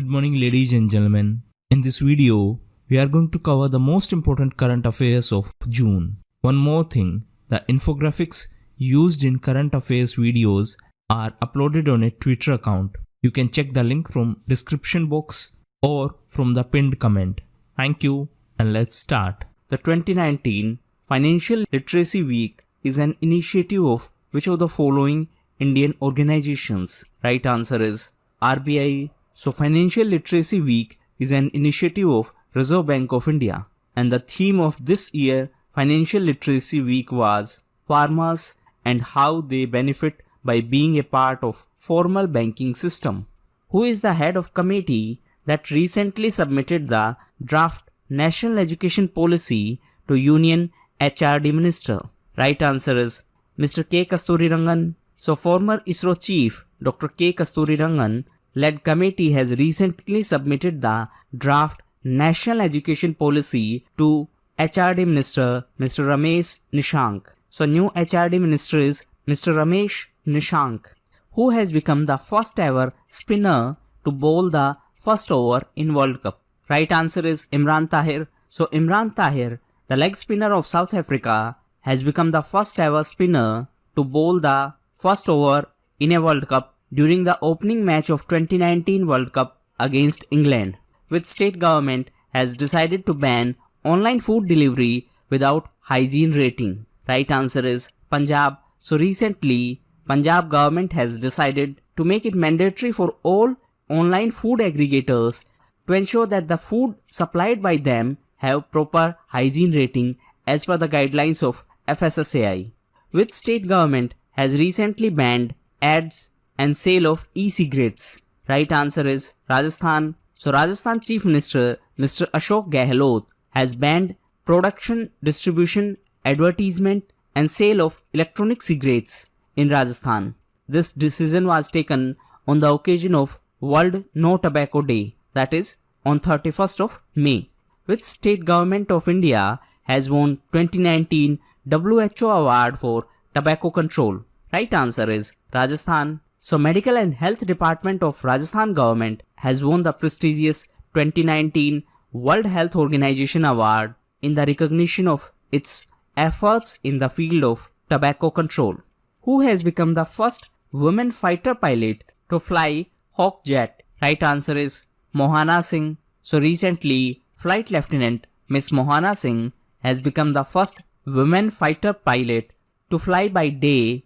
Good morning ladies and gentlemen. In this video, we are going to cover the most important current affairs of June. One more thing, the infographics used in current affairs videos are uploaded on a Twitter account. You can check the link from description box or from the pinned comment. Thank you and let's start. The 2019 Financial Literacy Week is an initiative of which of the following Indian organizations? Right answer is RBI. So Financial Literacy Week is an initiative of Reserve Bank of India, and the theme of this year Financial Literacy Week was farmers and how they benefit by being a part of formal banking system. Who is the head of committee that recently submitted the draft National Education Policy to Union HRD Minister? Right answer is Mr. K. Kasturirangan. So former ISRO chief Dr. K. Kasturirangan led committee has recently submitted the draft National Education Policy to HRD Minister Mr. Ramesh Nishank. So new HRD Minister is Mr. Ramesh Nishank, who has become the first ever spinner to bowl the first over in World Cup. Right answer is Imran Tahir. So Imran Tahir, the leg spinner of South Africa, has become the first ever spinner to bowl the first over in a World Cup during the opening match of 2019 World Cup against England, which state government has decided to ban online food delivery without hygiene rating. Right answer is Punjab. So recently, Punjab government has decided to make it mandatory for all online food aggregators to ensure that the food supplied by them have proper hygiene rating as per the guidelines of FSSAI. Which state government has recently banned ads and sale of e-cigarettes? Right answer is Rajasthan. So Rajasthan Chief Minister Mr. Ashok Gehlot has banned production, distribution, advertisement and sale of electronic cigarettes in Rajasthan. This decision was taken on the occasion of World No Tobacco Day, that is on 31st of May. Which state government of India has won 2019 WHO Award for Tobacco Control? Right answer is Rajasthan. So Medical and Health Department of Rajasthan government has won the prestigious 2019 World Health Organization Award in the recognition of its efforts in the field of tobacco control. Who has become the first woman fighter pilot to fly Hawk jet? Right answer is Mohana Singh. So recently, Flight Lieutenant Miss Mohana Singh has become the first woman fighter pilot to fly by day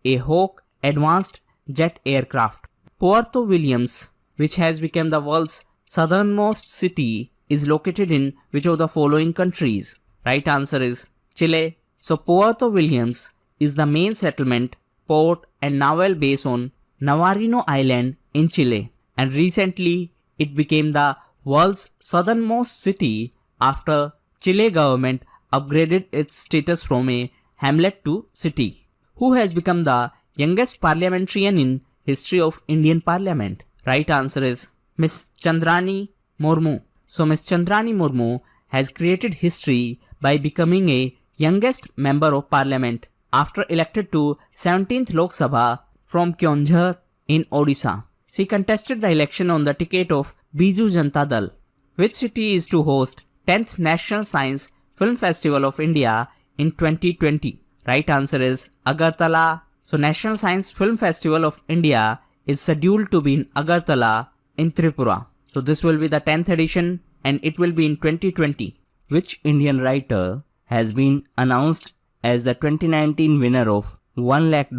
a Hawk advanced jet aircraft. Puerto Williams, which has become the world's southernmost city, is located in which of the following countries? Right answer is Chile. So Puerto Williams is the main settlement, port and naval base on Navarino Island in Chile, and recently it became the world's southernmost city after Chile government upgraded its status from a hamlet to city. Who has become the youngest parliamentarian in history of Indian Parliament? Right answer is Miss Chandrani Murmu. So Miss Chandrani Murmu has created history by becoming a youngest member of parliament after elected to 17th Lok Sabha from Keonjhar in Odisha. She contested the election on the ticket of Biju Janata Dal. Which city is to host 10th National Science Film Festival of India in 2020? Right answer is Agartala. So National Science Film Festival of India is scheduled to be in Agartala in Tripura. So this will be the 10th edition and it will be in 2020. Which Indian writer has been announced as the 2019 winner of $1 lakh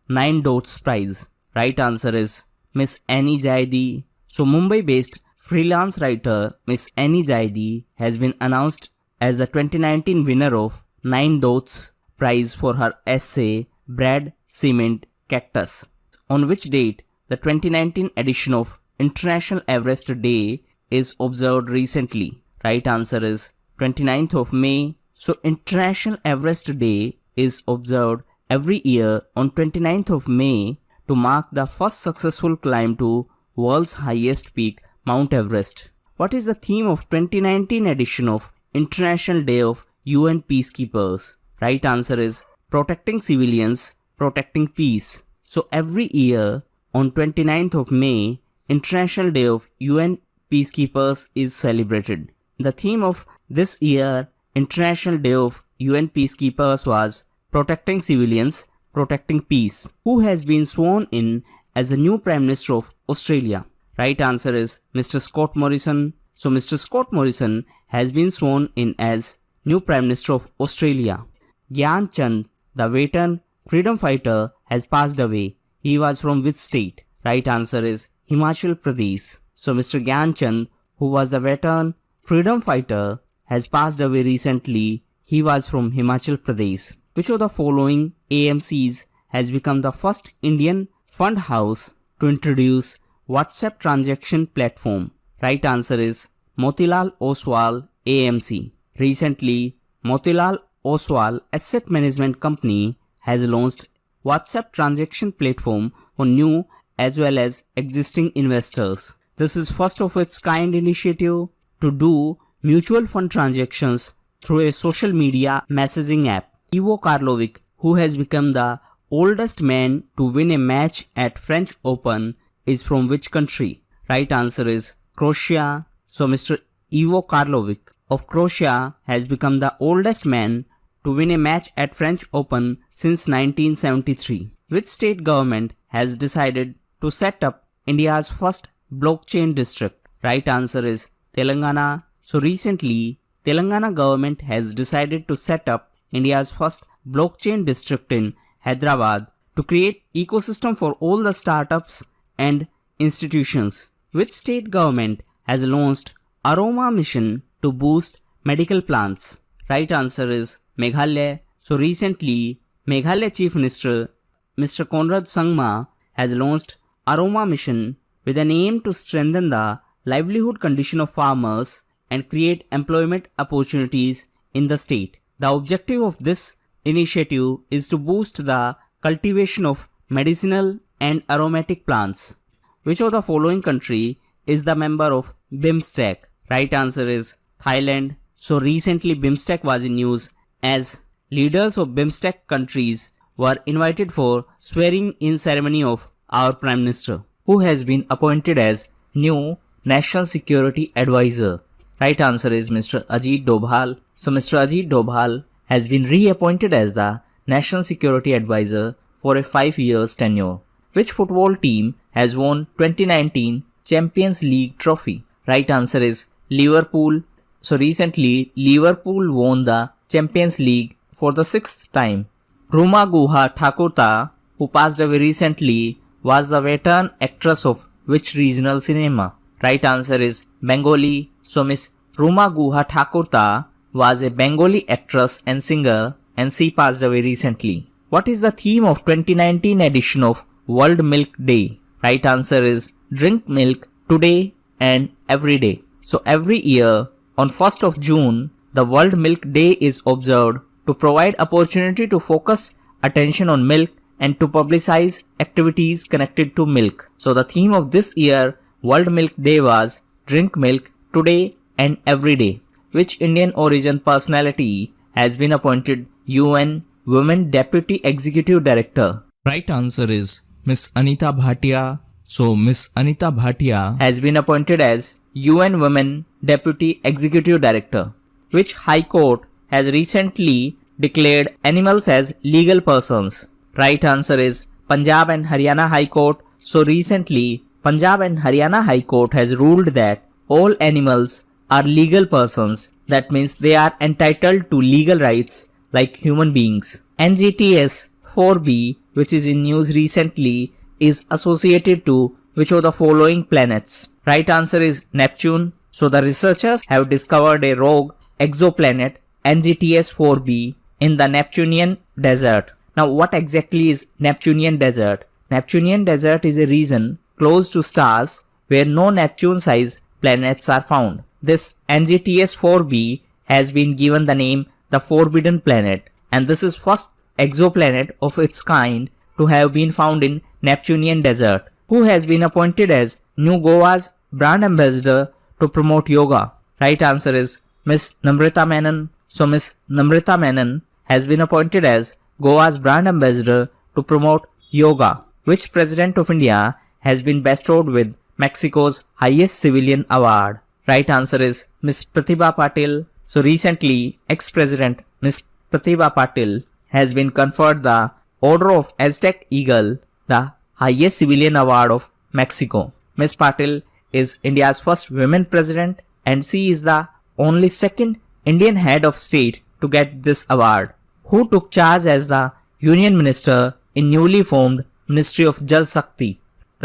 9 Dots Prize? Right answer is Miss Annie Jaidi. So Mumbai-based freelance writer Miss Annie Jaidi has been announced as the 2019 winner of 9 Dots Prize for her essay Bread, Cement, Cactus. On which date the 2019 edition of International Everest Day is observed recently? Right answer is 29th of May. So International Everest Day is observed every year on 29th of May to mark the first successful climb to world's highest peak, Mount Everest. What is the theme of 2019 edition of International Day of UN Peacekeepers? Right answer is Protecting Civilians, Protecting Peace. So every year on 29th of May, International Day of UN Peacekeepers is celebrated. The theme of this year International Day of UN Peacekeepers was Protecting Civilians, Protecting Peace. Who has been sworn in as the new Prime Minister of Australia? Right answer is Mr. Scott Morrison. So Mr. Scott Morrison has been sworn in as new Prime Minister of Australia. Gyan Chand, the veteran freedom fighter, has passed away. He was from which state? Right answer is Himachal Pradesh. So Mr. Gyan Chand, who was the veteran freedom fighter, has passed away recently. He was from Himachal Pradesh. Which of the following AMCs has become the first Indian fund house to introduce WhatsApp transaction platform? Right answer is Motilal Oswal AMC. Recently, Motilal Oswal Asset Management Company has launched WhatsApp transaction platform for new as well as existing investors. This is first of its kind initiative to do mutual fund transactions through a social media messaging app. Ivo Karlovic, who has become the oldest man to win a match at French Open, is from which country? Right answer is Croatia. So Mr. Ivo Karlovic of Croatia has become the oldest man to win a match at French Open since 1973. Which state government has decided to set up India's first blockchain district? Right answer is Telangana. So recently, Telangana government has decided to set up India's first blockchain district in Hyderabad to create ecosystem for all the startups and institutions. Which state government has launched Aroma mission to boost medical plants? Right answer is Meghalaya. So recently, Meghalaya Chief Minister Mr. Conrad Sangma has launched Aroma mission with an aim to strengthen the livelihood condition of farmers and create employment opportunities in the state. The objective of this initiative is to boost the cultivation of medicinal and aromatic plants. Which of the following country is the member of BIMSTEC? Right answer is Thailand. So recently BIMSTEC was in news as leaders of BIMSTEC countries were invited for swearing in ceremony of our Prime Minister, who has been appointed as new National Security Advisor. Right answer is Mr. Ajit Dobhal. So Mr. Ajit Dobhal has been reappointed as the National Security Advisor for a 5-year tenure. Which football team has won 2019 Champions League trophy? Right answer is Liverpool. So recently Liverpool won the Champions League for the 6th time. Ruma Guha Thakurta, who passed away recently, was the veteran actress of which regional cinema? Right answer is Bengali. So Miss Ruma Guha Thakurta was a Bengali actress and singer, and she passed away recently. What is the theme of 2019 edition of World Milk Day? Right answer is Drink Milk Today and Every Day. So every year on 1st of June, the World Milk Day is observed to provide opportunity to focus attention on milk and to publicize activities connected to milk. So the theme of this year World Milk Day was Drink Milk Today and Every Day. Which Indian origin personality has been appointed UN Women Deputy Executive Director? Right answer is Miss Anita Bhatia. So Miss Anita Bhatia Has been appointed as UN Women Deputy Executive Director. Which High Court has recently declared animals as legal persons? Right answer is Punjab and Haryana High Court. So recently Punjab and Haryana High Court has ruled that all animals are legal persons. That means they are entitled to legal rights like human beings. NGTS 4B, which is in news recently, is associated to which of the following planets? Right answer is Neptune. So the researchers have discovered a rogue exoplanet NGTS 4B in the Neptunian desert. Now what exactly is Neptunian desert? Neptunian desert is a region close to stars where no Neptune-sized planets are found. This NGTS 4B has been given the name the Forbidden Planet, and this is first exoplanet of its kind to have been found in Neptunian desert. Who has been appointed as New Goa's brand ambassador to promote yoga? Right answer is Miss Namrata Menon. So Miss Namrata Menon has been appointed as Goa's brand ambassador to promote yoga. Which President of India has been bestowed with Mexico's highest civilian award? Right answer is Ms. Pratibha Patil. So recently, ex-president Ms. Pratibha Patil has been conferred the Order of Aztec Eagle, the highest civilian award of Mexico. Ms. Patil is India's first women president and she is the only second Indian head of state to get this award. Who took charge as the Union Minister in newly formed Ministry of Jal Shakti?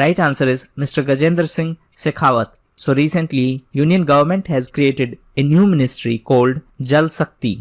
Right answer is Mr. Gajendra Singh Shekhawat. So recently, Union government has created a new ministry called Jal Shakti.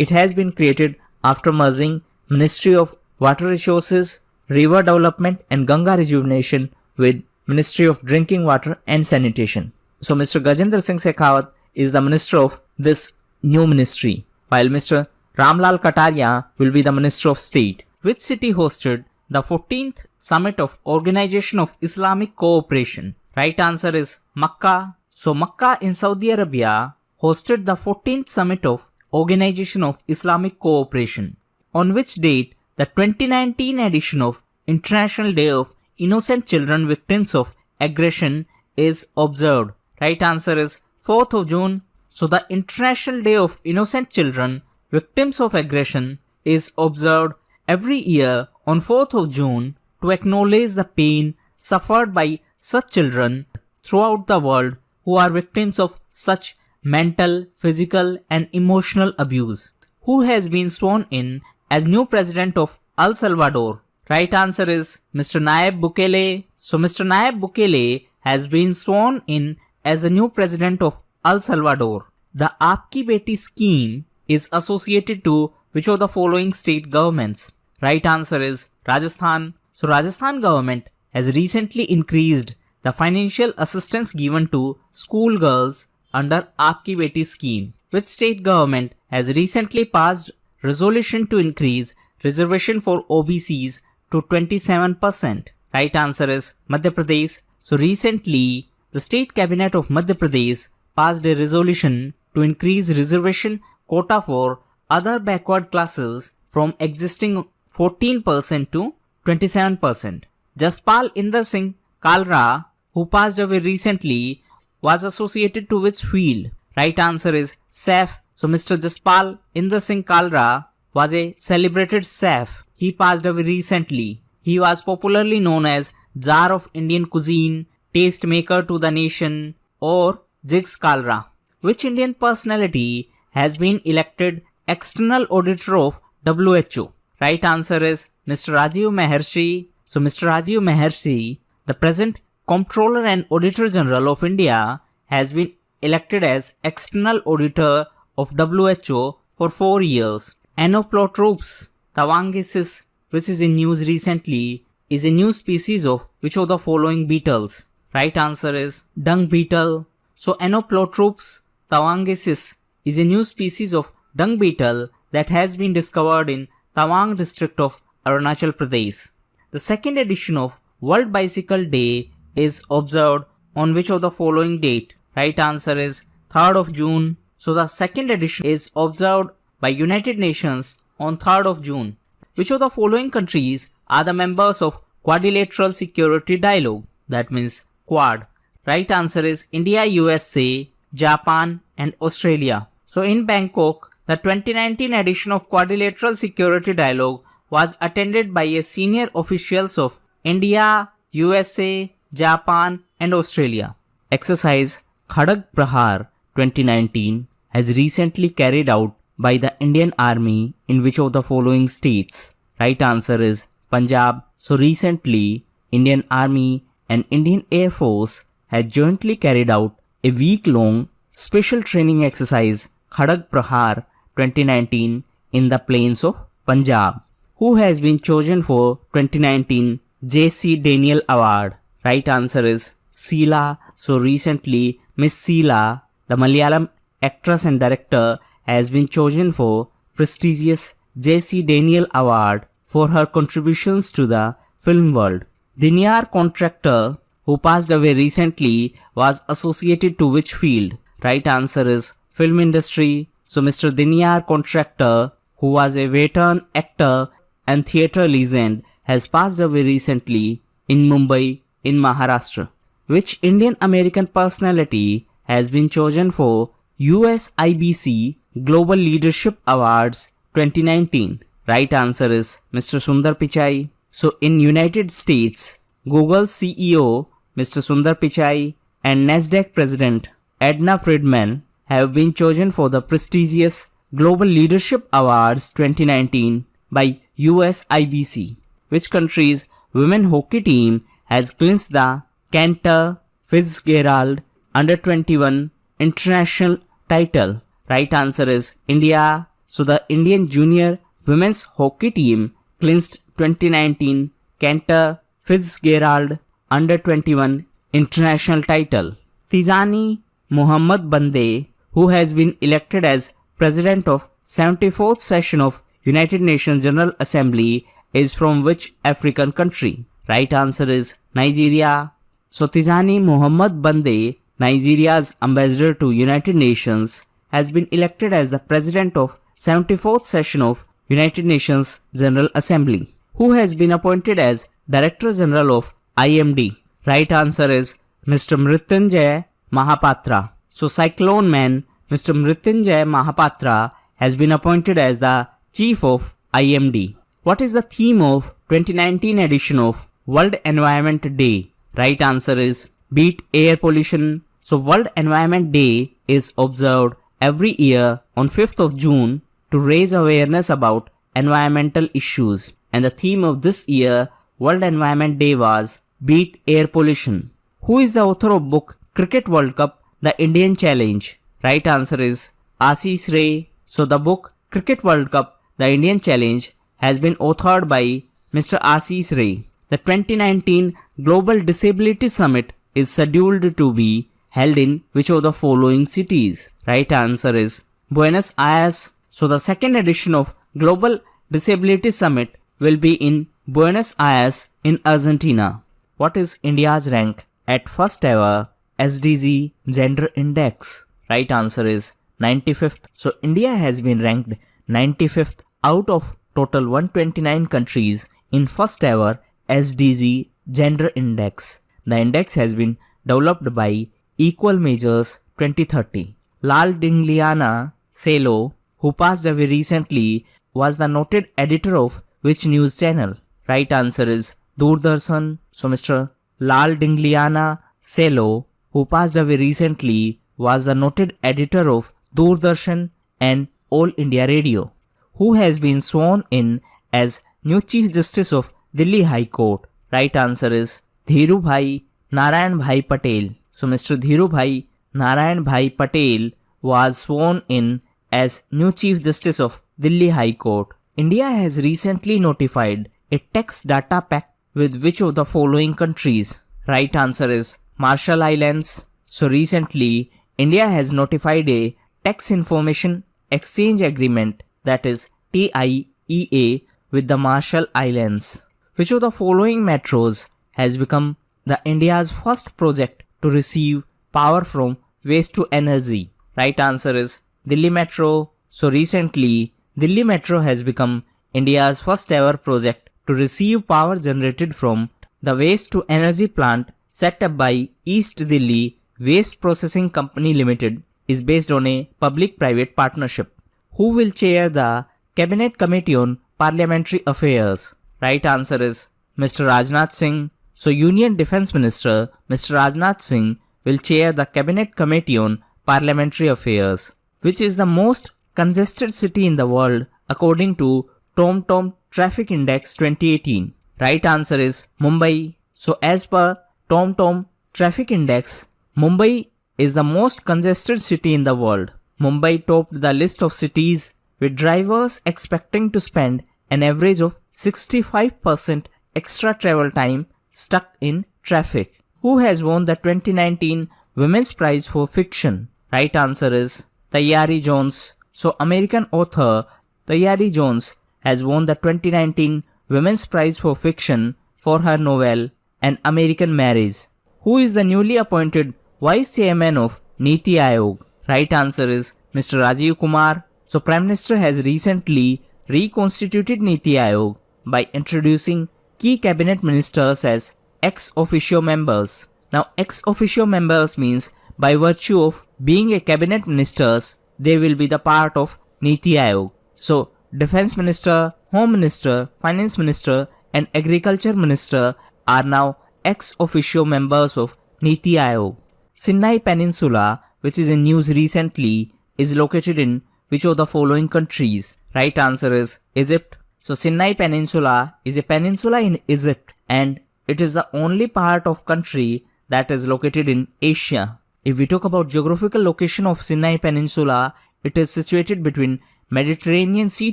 It has been created after merging Ministry of Water Resources, River Development and Ganga Rejuvenation with Ministry of Drinking Water and Sanitation. So Mr. Gajendra Singh Shekhawat is the minister of this new ministry, while Mr. Ramlal Kataria will be the Minister of State. Which city hosted the 14th Summit of Organization of Islamic Cooperation? Right answer is Makkah. So Makkah in Saudi Arabia hosted the 14th Summit of Organization of Islamic Cooperation. On which date the 2019 edition of International Day of Innocent Children Victims of Aggression is observed? Right answer is 4th of June. So the International Day of Innocent Children Victims of Aggression is observed every year on 4th of June to acknowledge the pain suffered by such children throughout the world who are victims of such mental, physical and emotional abuse. Who has been sworn in as new president of El Salvador? Right answer is Mr. Nayib Bukele. So Mr. Nayib Bukele has been sworn in as the new president of El Salvador. The Aapki Beti scheme is associated to which of the following state governments? Right answer is Rajasthan. So Rajasthan government has recently increased the financial assistance given to school girls under Aapki Beti scheme. Which state government has recently passed resolution to increase reservation for OBCs to 27%? Right answer is Madhya Pradesh. So recently, the state cabinet of Madhya Pradesh passed a resolution to increase reservation quota for other backward classes from existing 14% to 27%. Jaspal Inder Singh Kalra, who passed away recently, was associated to which field? Right answer is chef. So Mr. Jaspal Inder Singh Kalra was a celebrated chef. He passed away recently. He was popularly known as Czar of Indian Cuisine, Taste Maker to the Nation, or Jigs Kalra. Which Indian personality has been elected External Auditor of WHO? Right answer is Mr. Rajiv Maharshi. So Mr. Rajiv Maharshi, the present Comptroller and Auditor General of India, has been elected as External Auditor of WHO for 4 years. Anoplotrops tawangensis, which is in news recently, is a new species of which of the following beetles? Right answer is dung beetle. So Anoplotrops tawangensis is a new species of dung beetle that has been discovered in Tawang district of Arunachal Pradesh. The second edition of World Bicycle Day is observed on which of the following date? Right answer is 3rd of June. So the second edition is observed by United Nations on 3rd of June. Which of the following countries are the members of Quadrilateral Security Dialogue? That means Quad. Right answer is India, USA, Japan and Australia. So in Bangkok, the 2019 edition of Quadrilateral Security Dialogue was attended by a senior officials of India, USA, Japan and Australia. Exercise Khadag Prahar 2019 has recently carried out by the Indian Army in which of the following states? Right answer is Punjab. So recently, Indian Army and Indian Air Force had jointly carried out a week-long special training exercise Khadag Prahar 2019 in the plains of Punjab. Who has been chosen for 2019 J.C. Daniel Award? Right answer is Sheila. So recently, Miss Sheila, the Malayalam actress and director, has been chosen for prestigious J.C. Daniel Award for her contributions to the film world. Dinyar Contractor, who passed away recently, was associated to which field? Right answer is film industry. So Mr. Dinyar Contractor, who was a veteran actor and theatre legend, has passed away recently in Mumbai in Maharashtra. which Indian American personality has been chosen for USIBC Global Leadership Awards 2019? Right answer is Mr. Sundar Pichai. So in United States, Google CEO Mr. Sundar Pichai and Nasdaq President Edna Friedman have been chosen for the prestigious Global Leadership Awards 2019 by USIBC. Which country's women hockey team has clinched the Cantor Fitzgerald Under-21 international title? Right answer is India. So the Indian junior women's hockey team clinched 2019 Cantor Fitzgerald Under-21 international title. Tijani Muhammad Bande, who has been elected as President of 74th session of United Nations General Assembly, is from which African country? Right answer is Nigeria. So Tijani Muhammad Bande, Nigeria's ambassador to United Nations, has been elected as the President of 74th session of United Nations General Assembly. Who has been appointed as Director General of IMD? Right answer is Mr. Mrityunjay Mahapatra. So Cyclone Man Mr. Mrityunjay Mahapatra has been appointed as the Chief of IMD. What is the theme of 2019 edition of World Environment Day? Right answer is Beat Air Pollution. So World Environment Day is observed every year on 5th of June to raise awareness about environmental issues. And the theme of this year World Environment Day was Beat Air Pollution. Who is the author of book Cricket World Cup, The Indian Challenge? Right answer is Ashish Ray. So the book Cricket World Cup, The Indian Challenge has been authored by Mr. Ashish Ray. The 2019 Global Disability Summit is scheduled to be held in which of the following cities? Right answer is Buenos Aires. So the second edition of Global Disability Summit will be in Buenos Aires in Argentina. What is India's rank at first ever SDG Gender Index? Right answer is 95th. So India has been ranked 95th out of total 129 countries in first ever SDG Gender Index. The index has been developed by Equal Measures 2030. Lal Dingliana Selo, who passed away recently, was the noted editor of which news channel? Right answer is Doordarshan. So Mr. Lal Dingliana Selo, who passed away recently, was the noted editor of Doordarshan and All India Radio. Who has been sworn in as new Chief Justice of Delhi High Court? Right answer is Dhirubhai Narayan Bhai Patel. So Mr. Dhirubhai Narayan Bhai Patel was sworn in as new Chief Justice of Delhi High Court. India has recently notified a tax data pact with which of the following countries? Right answer is Marshall Islands. So recently, India has notified a tax information exchange agreement, that is TIEA, with the Marshall Islands. Which of the following metros has become the India's first project to receive power from waste to energy? Right answer is Delhi Metro. So recently, Delhi Metro has become India's first ever project to receive power generated from the waste to energy plant set up by East Delhi Waste Processing Company Limited. Is based on a public-private partnership. Who will chair the Cabinet Committee on Parliamentary Affairs? Right answer is Mr. Rajnath Singh. So Union Defence Minister Mr. Rajnath Singh will chair the Cabinet Committee on Parliamentary Affairs. Which is the most congested city in the world according to TomTom Traffic Index 2018? Right answer is Mumbai. So as per TomTom Traffic Index, Mumbai is the most congested city in the world. Mumbai topped the list of cities with drivers expecting to spend an average of 65% extra travel time stuck in traffic. Who has won the 2019 Women's Prize for Fiction? Right answer is Tayari Jones. So American author Tayari Jones has won the 2019 Women's Prize for Fiction for her novel An American Marriage. Who is the newly appointed Vice Chairman of Niti Aayog? Right answer is Mr. Rajiv Kumar. So Prime Minister has recently reconstituted Niti Aayog by introducing key cabinet ministers as ex officio members. Now ex officio members means by virtue of being a cabinet ministers, they will be the part of Niti Aayog. So Defense Minister, Home Minister, Finance Minister and Agriculture Minister are now ex officio members of Niti Aayog. Sinai Peninsula, which is in news recently, is located in which of the following countries? Right answer is Egypt. So Sinai Peninsula is a peninsula in Egypt and it is the only part of country that is located in Asia. If we talk about geographical location of Sinai Peninsula, it is situated between Mediterranean Sea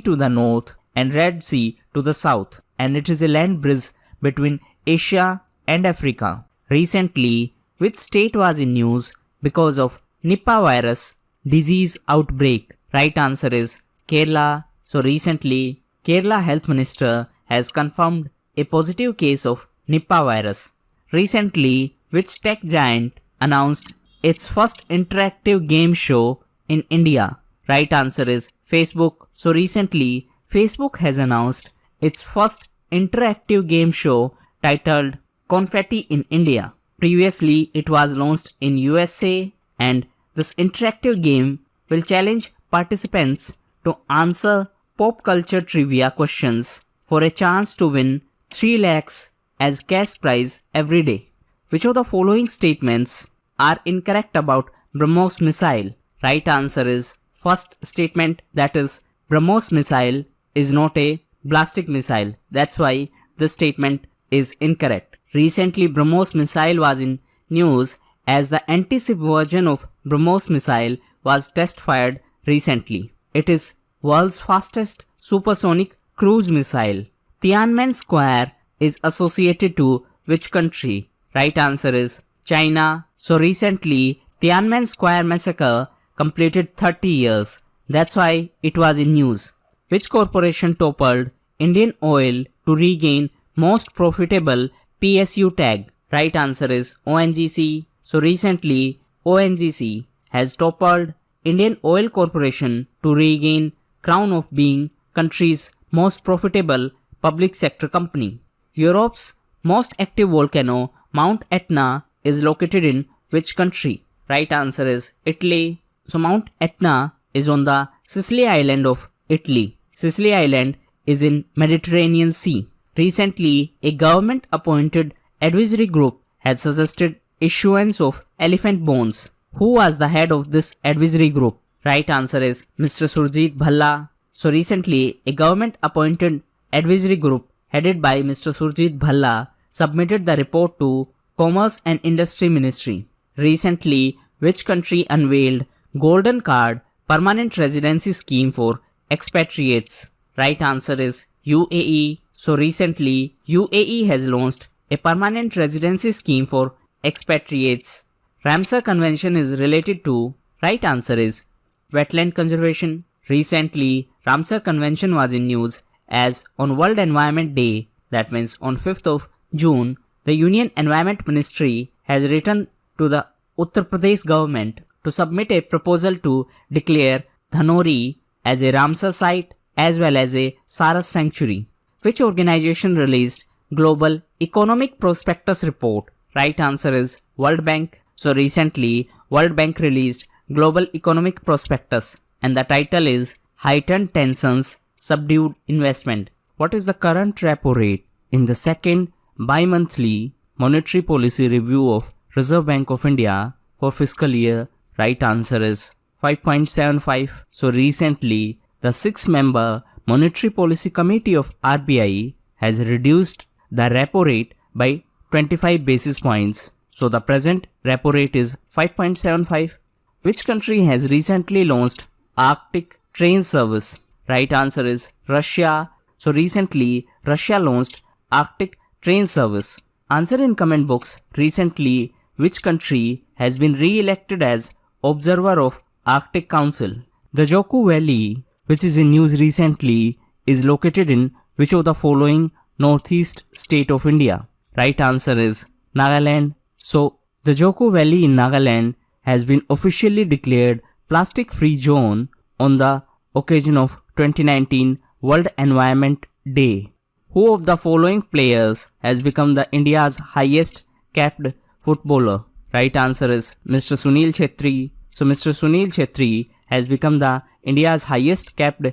to the north and Red Sea to the south, and it is a land bridge between Asia and Africa. Recently, which state was in news because of Nipah virus disease outbreak? Right answer is Kerala. So recently, Kerala Health Minister has confirmed a positive case of Nipah virus. Recently, which tech giant announced its first interactive game show in India? Right answer is Facebook. So recently, Facebook has announced its first interactive game show titled Confetti in India. Previously, it was launched in USA and this interactive game will challenge participants to answer pop culture trivia questions for a chance to win 3 lakhs as cash prize every day. Which of the following statements are incorrect about BrahMos missile? Right answer is first statement, that is BrahMos missile is not a ballistic missile. That's why this statement is incorrect. Recently, BrahMos missile was in news as the anti-ship version of BrahMos missile was test fired recently. It is world's fastest supersonic cruise missile. Tiananmen Square is associated to which country? Right answer is China. So recently, Tiananmen Square massacre completed 30 years. That's why it was in news. Which corporation toppled Indian Oil to regain most profitable PSU tag? Right answer is ONGC. So recently, ONGC has toppled Indian Oil Corporation to regain crown of being country's most profitable public sector company. Europe's most active volcano, Mount Etna, is located in which country? Right answer is Italy. So Mount Etna is on the Sicily island of Italy. Sicily island is in Mediterranean Sea. Recently, a government appointed advisory group had suggested issuance of elephant bones. Who was the head of this advisory group? Right answer is Mr. Surjit Bhalla. So recently, a government appointed advisory group headed by Mr. Surjit Bhalla submitted the report to Commerce and Industry Ministry. Recently, which country unveiled Golden Card Permanent Residency Scheme for expatriates? Right answer is UAE. So recently, UAE has launched a permanent residency scheme for expatriates. Ramsar Convention is related to, right answer is wetland conservation. Recently, Ramsar Convention was in news as on World Environment Day, that means on 5th of June, the Union Environment Ministry has written to the Uttar Pradesh government to submit a proposal to declare Dhanori as a Ramsar site as well as a Saras sanctuary. Which organization released Global Economic Prospectus Report? Right answer is World Bank. So recently, World Bank released Global Economic Prospectus and the title is Heightened Tensions, Subdued Investment. What is the current repo rate in the second bi-monthly monetary policy review of Reserve Bank of India for fiscal year? Right answer is 5.75. So recently, the 6-member Monetary Policy Committee of RBI has reduced the repo rate by 25 basis points. So the present repo rate is 5.75. Which country has recently launched Arctic train service? Right answer is Russia. So recently, Russia launched Arctic train service. Answer in comment box. Recently, which country has been re-elected as observer of Arctic Council? The Joku Valley, which is in news recently, is located in which of the following northeast state of India? Right answer is Nagaland. So, the Joku Valley in Nagaland has been officially declared plastic-free zone on the occasion of 2019 World Environment Day. Who of the following players has become the India's highest capped footballer? Right answer is Mr. Sunil Chhetri. So Mr. Sunil Chhetri has become the India's highest capped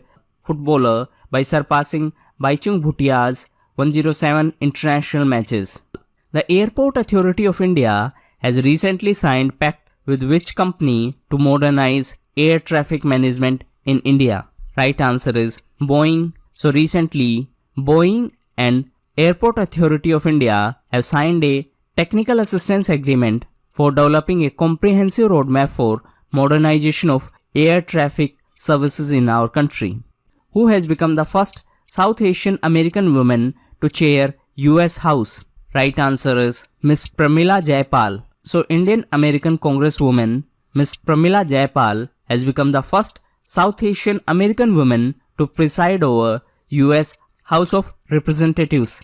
footballer by surpassing Baichung Bhutia's 107 international matches. The Airport Authority of India has recently signed pact with which company to modernize air traffic management in India? Right answer is Boeing. So recently, Boeing and Airport Authority of India have signed a technical assistance agreement for developing a comprehensive roadmap for modernization of air traffic services in our country. Who has become the first South Asian American woman to chair US House? Right answer is Miss Pramila Jayapal. So Indian American Congresswoman Miss Pramila Jayapal has become the first South Asian American woman to preside over US House of Representatives.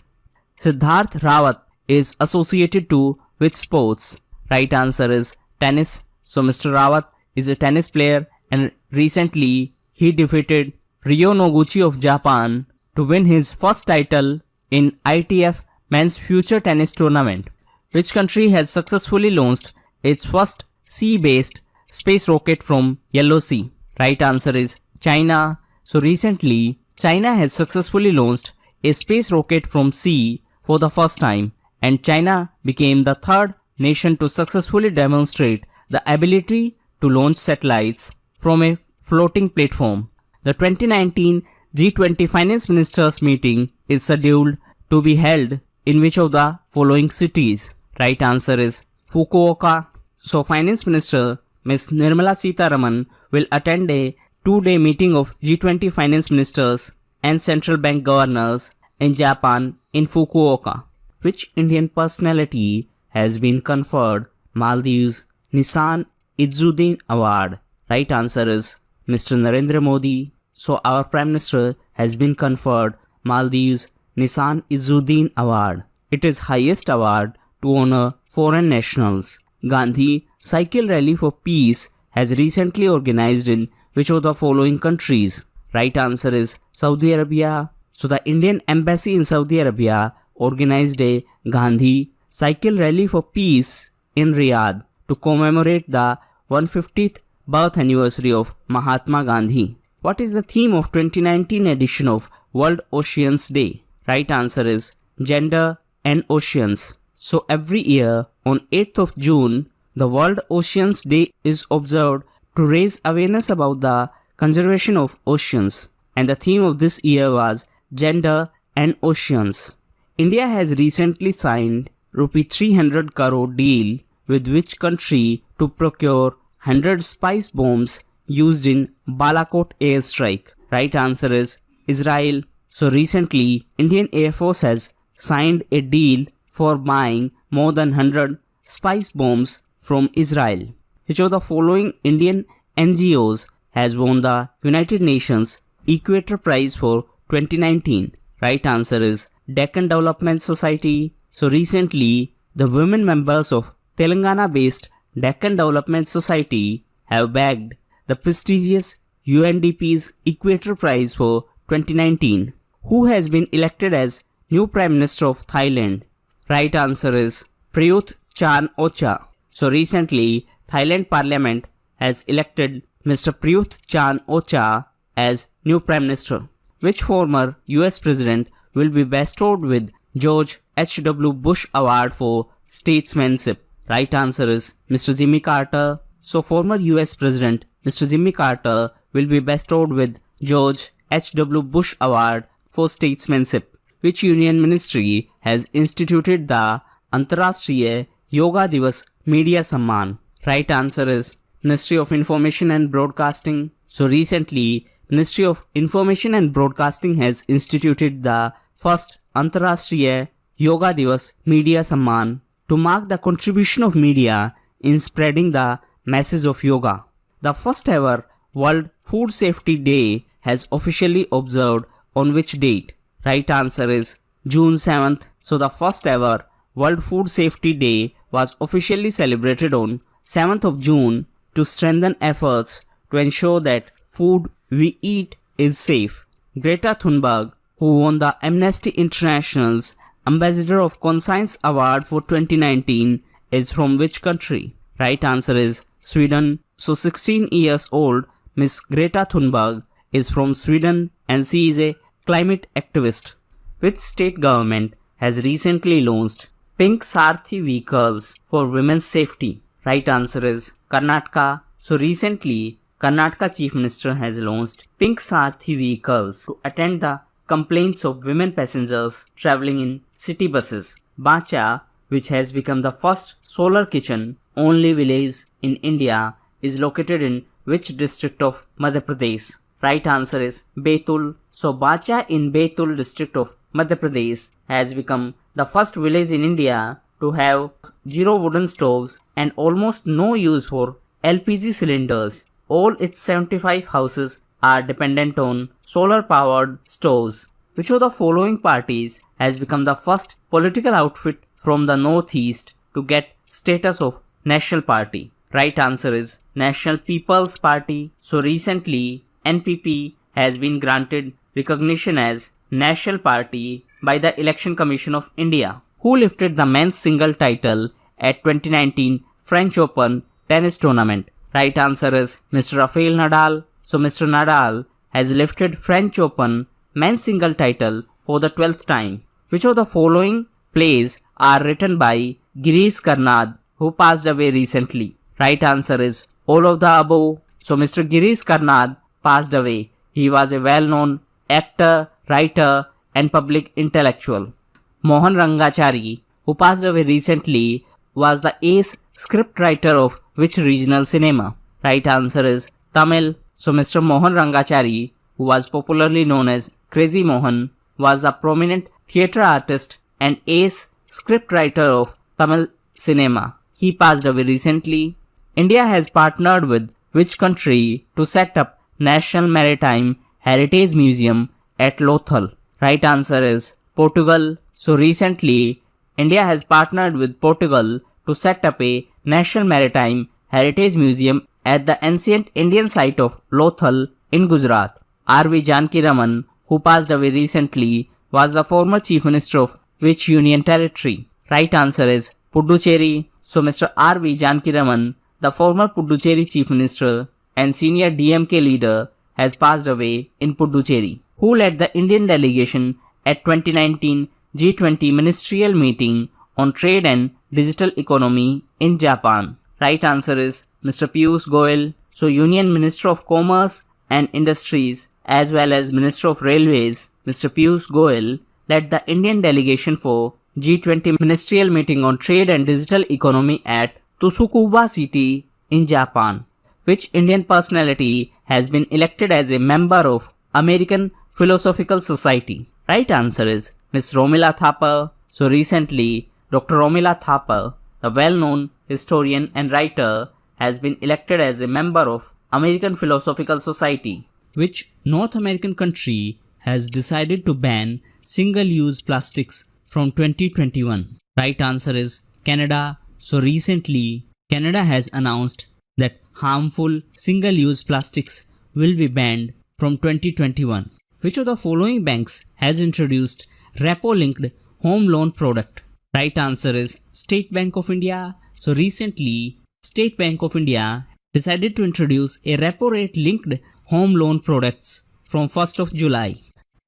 Siddharth Rawat is associated to which sports? Right answer is tennis. So Mr. Rawat is a tennis player and recently he defeated Ryo Noguchi of Japan to win his first title in ITF Men's Future Tennis Tournament. Which country has successfully launched its first sea-based space rocket from Yellow Sea? Right answer is China. So recently, China has successfully launched a space rocket from sea for the first time, and China became the third nation to successfully demonstrate the ability to launch satellites from a floating platform. The 2019 G20 Finance Ministers meeting is scheduled to be held in which of the following cities? Right answer is Fukuoka. So Finance Minister Ms. Nirmala Sitharaman will attend a 2-day meeting of G20 Finance Ministers and Central Bank Governors in Japan in Fukuoka. Which Indian personality has been conferred Maldives Nissan Izzuddin Award? Right answer is Mr. Narendra Modi. So our Prime Minister has been conferred Maldives Nissan Izzuddin Award. It is highest award to honor foreign nationals. Gandhi Cycle Rally for Peace has recently organized in which of the following countries? Right answer is Saudi Arabia. So the Indian Embassy in Saudi Arabia organized a Gandhi Cycle Rally for Peace in Riyadh to commemorate the 150th birth anniversary of Mahatma Gandhi. What is the theme of 2019 edition of World Oceans Day? Right answer is Gender and Oceans. So every year on 8th of June, the World Oceans Day is observed to raise awareness about the conservation of oceans, and the theme of this year was Gender and Oceans. India has recently signed Rupee 300 crore deal with which country to procure 100 spice bombs used in Balakot airstrike? Right answer is Israel. So recently, Indian Air Force has signed a deal for buying more than 100 spice bombs from Israel. Which of the following Indian NGOs has won the United Nations Equator Prize for 2019? Right answer is Deccan Development Society. So recently, the women members of Telangana-based Deccan Development Society have bagged the prestigious UNDP's Equator Prize for 2019. Who has been elected as new Prime Minister of Thailand? Right answer is Prayut Chan-o-cha. So recently, Thailand Parliament has elected Mr. Prayut Chan-o-cha as new Prime Minister. Which former US President will be bestowed with George H.W. Bush Award for Statesmanship? Right answer is Mr. Jimmy Carter. So former US President Mr. Jimmy Carter will be bestowed with George H.W. Bush Award for Statesmanship. Which Union Ministry has instituted the Antarashtriya Yoga Divas Media Samman? Right answer is Ministry of Information and Broadcasting. So recently, Ministry of Information and Broadcasting has instituted the first Antarashtriya Yoga Divas Media Samman to mark the contribution of media in spreading the message of yoga. The first ever World Food Safety Day has officially observed on which date? Right answer is June 7th. So the first ever World Food Safety Day was officially celebrated on 7th of June to strengthen efforts to ensure that food we eat is safe. Greta Thunberg, who won the Amnesty International's Ambassador of Conscience Award for 2019, is from which country? Right answer is Sweden. So 16 years old Miss Greta Thunberg is from Sweden and she is a climate activist. Which state government has recently launched Pink Sarthi vehicles for women's safety? Right answer is Karnataka. So recently Karnataka Chief Minister has launched Pink Sarthi vehicles to attend the complaints of women passengers travelling in city buses. Bacha, which has become the first solar kitchen only village in India, is located in which district of Madhya Pradesh? Right answer is Betul. So Bacha in Betul district of Madhya Pradesh has become the first village in India to have zero wooden stoves and almost no use for LPG cylinders. All its 75 houses are dependent on solar powered stoves. Which of the following parties has become the first political outfit from the northeast to get status of national party? Right answer is National People's Party. So recently NPP has been granted recognition as national party by the Election Commission of India. Who lifted the men's single title at 2019 French Open tennis tournament? Right answer is Mr. Rafael Nadal. So Mr. Nadal has lifted French Open men's single title for the 12th time. Which of the following plays are written by Girish Karnad, who passed away recently? Right answer is all of the above. So Mr. Girish Karnad passed away. He was a well-known actor, writer and public intellectual. Mohan Rangachari, who passed away recently, was the ace scriptwriter of which regional cinema? Right answer is Tamil. So Mr. Mohan Rangachari, who was popularly known as Crazy Mohan, was a prominent theatre artist and ace scriptwriter of Tamil cinema. He passed away recently. India has partnered with which country to set up National Maritime Heritage Museum at Lothal? Right answer is Portugal. So recently India has partnered with Portugal to set up a National Maritime Heritage Museum at the ancient Indian site of Lothal in Gujarat. R.V. Janaki Raman, who passed away recently, was the former Chief Minister of which Union Territory? Right answer is Puducherry. So Mr. R.V. Janaki Raman, the former Puducherry Chief Minister and senior DMK leader, has passed away in Puducherry. Who led the Indian delegation at 2019 G20 Ministerial Meeting on Trade and Digital Economy in Japan? Right answer is Mr. Piyush Goyal. So Union Minister of Commerce and Industries as well as Minister of Railways, Mr. Piyush Goyal, led the Indian delegation for G20 Ministerial Meeting on Trade and Digital Economy at Tsukuba City in Japan. Which Indian personality has been elected as a member of American Philosophical Society? Right answer is Ms. Romila Thapar. So recently, Dr. Romila Thapar, the well-known historian and writer, has been elected as a member of American Philosophical Society. Which North American country has decided to ban single-use plastics from 2021? Right answer is Canada. So recently, Canada has announced that harmful single-use plastics will be banned from 2021. Which of the following banks has introduced repo-linked home loan product? Right answer is State Bank of India. So recently, State Bank of India decided to introduce a repo rate linked home loan products from 1st of July.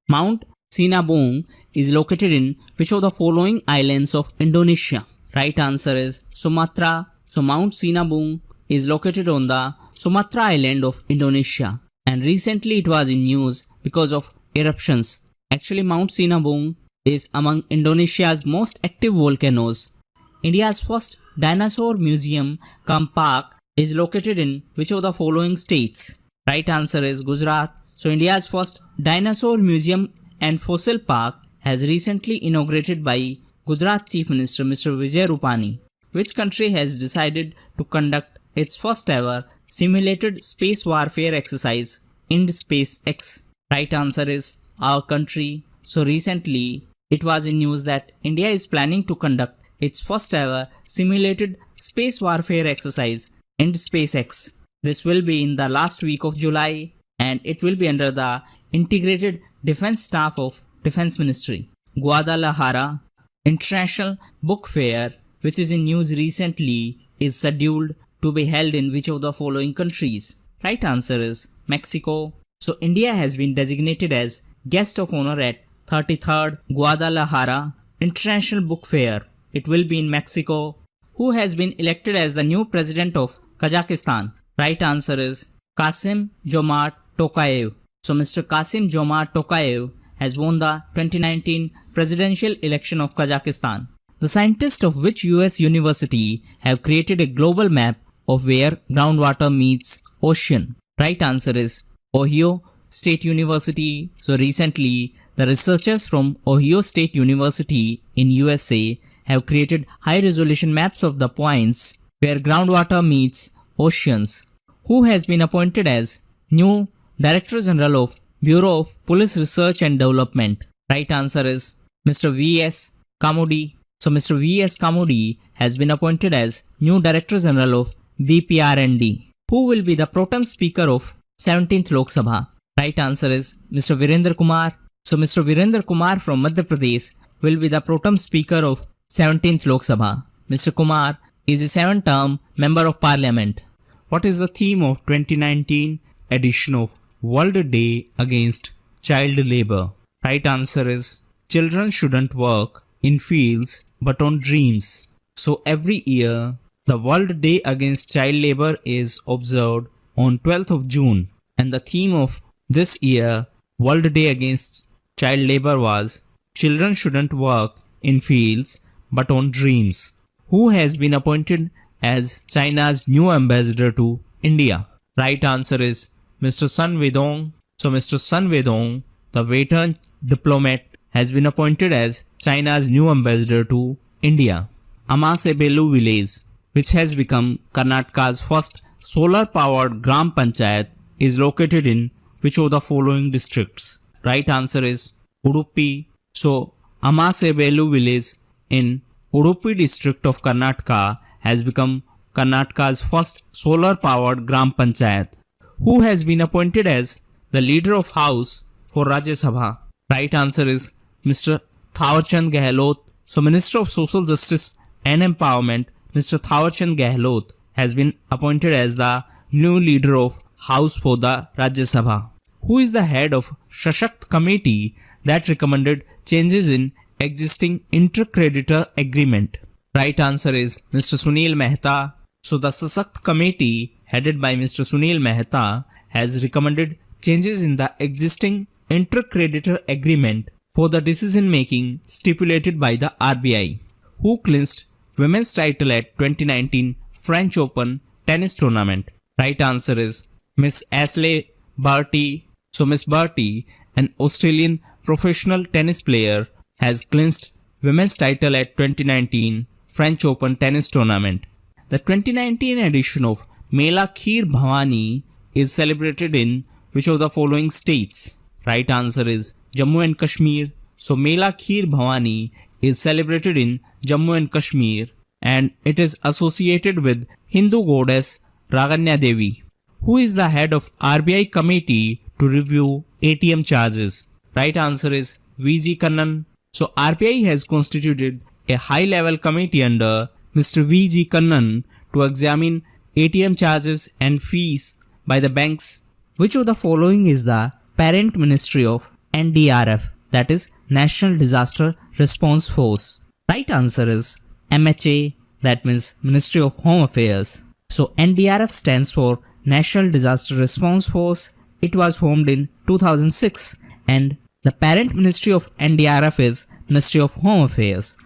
Mount Sinabung is located in which of the following islands of Indonesia? Right answer is Sumatra. So Mount Sinabung is located on the Sumatra island of Indonesia, and recently it was in news because of eruptions. Actually, Mount Sinabung is among Indonesia's most active volcanoes. India's first dinosaur museum cum park is located in which of the following states? Right answer is Gujarat. So India's first dinosaur museum and fossil park has recently inaugurated by Gujarat Chief Minister Mr. Vijay Rupani. Which country has decided to conduct its first ever simulated space warfare exercise in SpaceX? Right answer is our country. So recently it was in news that India is planning to conduct its first ever simulated space warfare exercise in SpaceX. This will be in the last week of July and it will be under the Integrated Defense Staff of Defense Ministry. Guadalajara International Book Fair, which is in news recently, is scheduled to be held in which of the following countries? Right answer is Mexico. So India has been designated as guest of honor at 33rd Guadalajara International Book Fair. It will be in Mexico. Who has been elected as the new president of Kazakhstan? Right answer is Kassym-Jomart Tokayev. So Mr. Kassym-Jomart Tokayev has won the 2019 presidential election of Kazakhstan. The scientists of which US university have created a global map of where groundwater meets ocean? Right answer is Ohio State University. So recently, the researchers from Ohio State University in USA have created high-resolution maps of the points where groundwater meets oceans. Who has been appointed as new Director General of Bureau of Police Research and Development? Right answer is Mr. V.S. Kamudi. So Mr. V.S. Kamudi has been appointed as new Director General of BPR&D. Who will be the pro tem Speaker of 17th Lok Sabha? Right answer is Mr. Virender Kumar. So Mr. Virender Kumar from Madhya Pradesh will be the pro tem Speaker of 17th Lok Sabha. Mr. Kumar is a 7th-term Member of Parliament. What is the theme of 2019 edition of World Day Against Child Labor? Right answer is Children shouldn't work in fields but on dreams. So every year, the World Day Against Child Labor is observed on 12th of June. And the theme of this year, World Day Against Child Labor was Children shouldn't work in fields but on dreams. Who has been appointed as China's new ambassador to India? Right answer is Mr. Sun Weidong. So Mr. Sun Weidong, the veteran diplomat, has been appointed as China's new ambassador to India. Amasebelu village, which has become Karnataka's first solar-powered Gram Panchayat, is located in which of the following districts? Right answer is Udupi. So Amasebelu village in Udupi district of Karnataka has become Karnataka's first solar-powered Gram Panchayat. Who has been appointed as the leader of House for Rajya Sabha? Right answer is Mr. Thawarchand Gehlot. So Minister of Social Justice and Empowerment, Mr. Thawarchand Gehlot, has been appointed as the new leader of House for the Rajya Sabha. Who is the head of Shashakt Committee that recommended changes in existing intercreditor agreement? Right answer is Mr. Sunil Mehta. So the Shashakt Committee headed by Mr. Sunil Mehta has recommended changes in the existing intercreditor agreement for the decision making stipulated by the RBI. Who clinched women's title at 2019 French Open tennis tournament? Right answer is Miss Ashley Barty. So Miss Barty, an Australian professional tennis player, has clinched women's title at 2019 French Open tennis tournament. The 2019 edition of Mela Kheer Bhavani is celebrated in which of the following states? Right answer is Jammu and Kashmir. So Mela Kheer Bhavani is celebrated in Jammu and Kashmir and it is associated with Hindu goddess Raganya Devi. Who is the head of RBI committee to review ATM charges? Right answer is V.G. Kannan. So RBI has constituted a high-level committee under Mr. V.G. Kannan to examine ATM charges and fees by the banks. Which of the following is the parent ministry of NDRF, that is National Disaster Response Force? Right answer is MHA, that means Ministry of Home Affairs. So NDRF stands for National Disaster Response Force. It was formed in 2006 and the parent ministry of NDRF is Ministry of Home Affairs.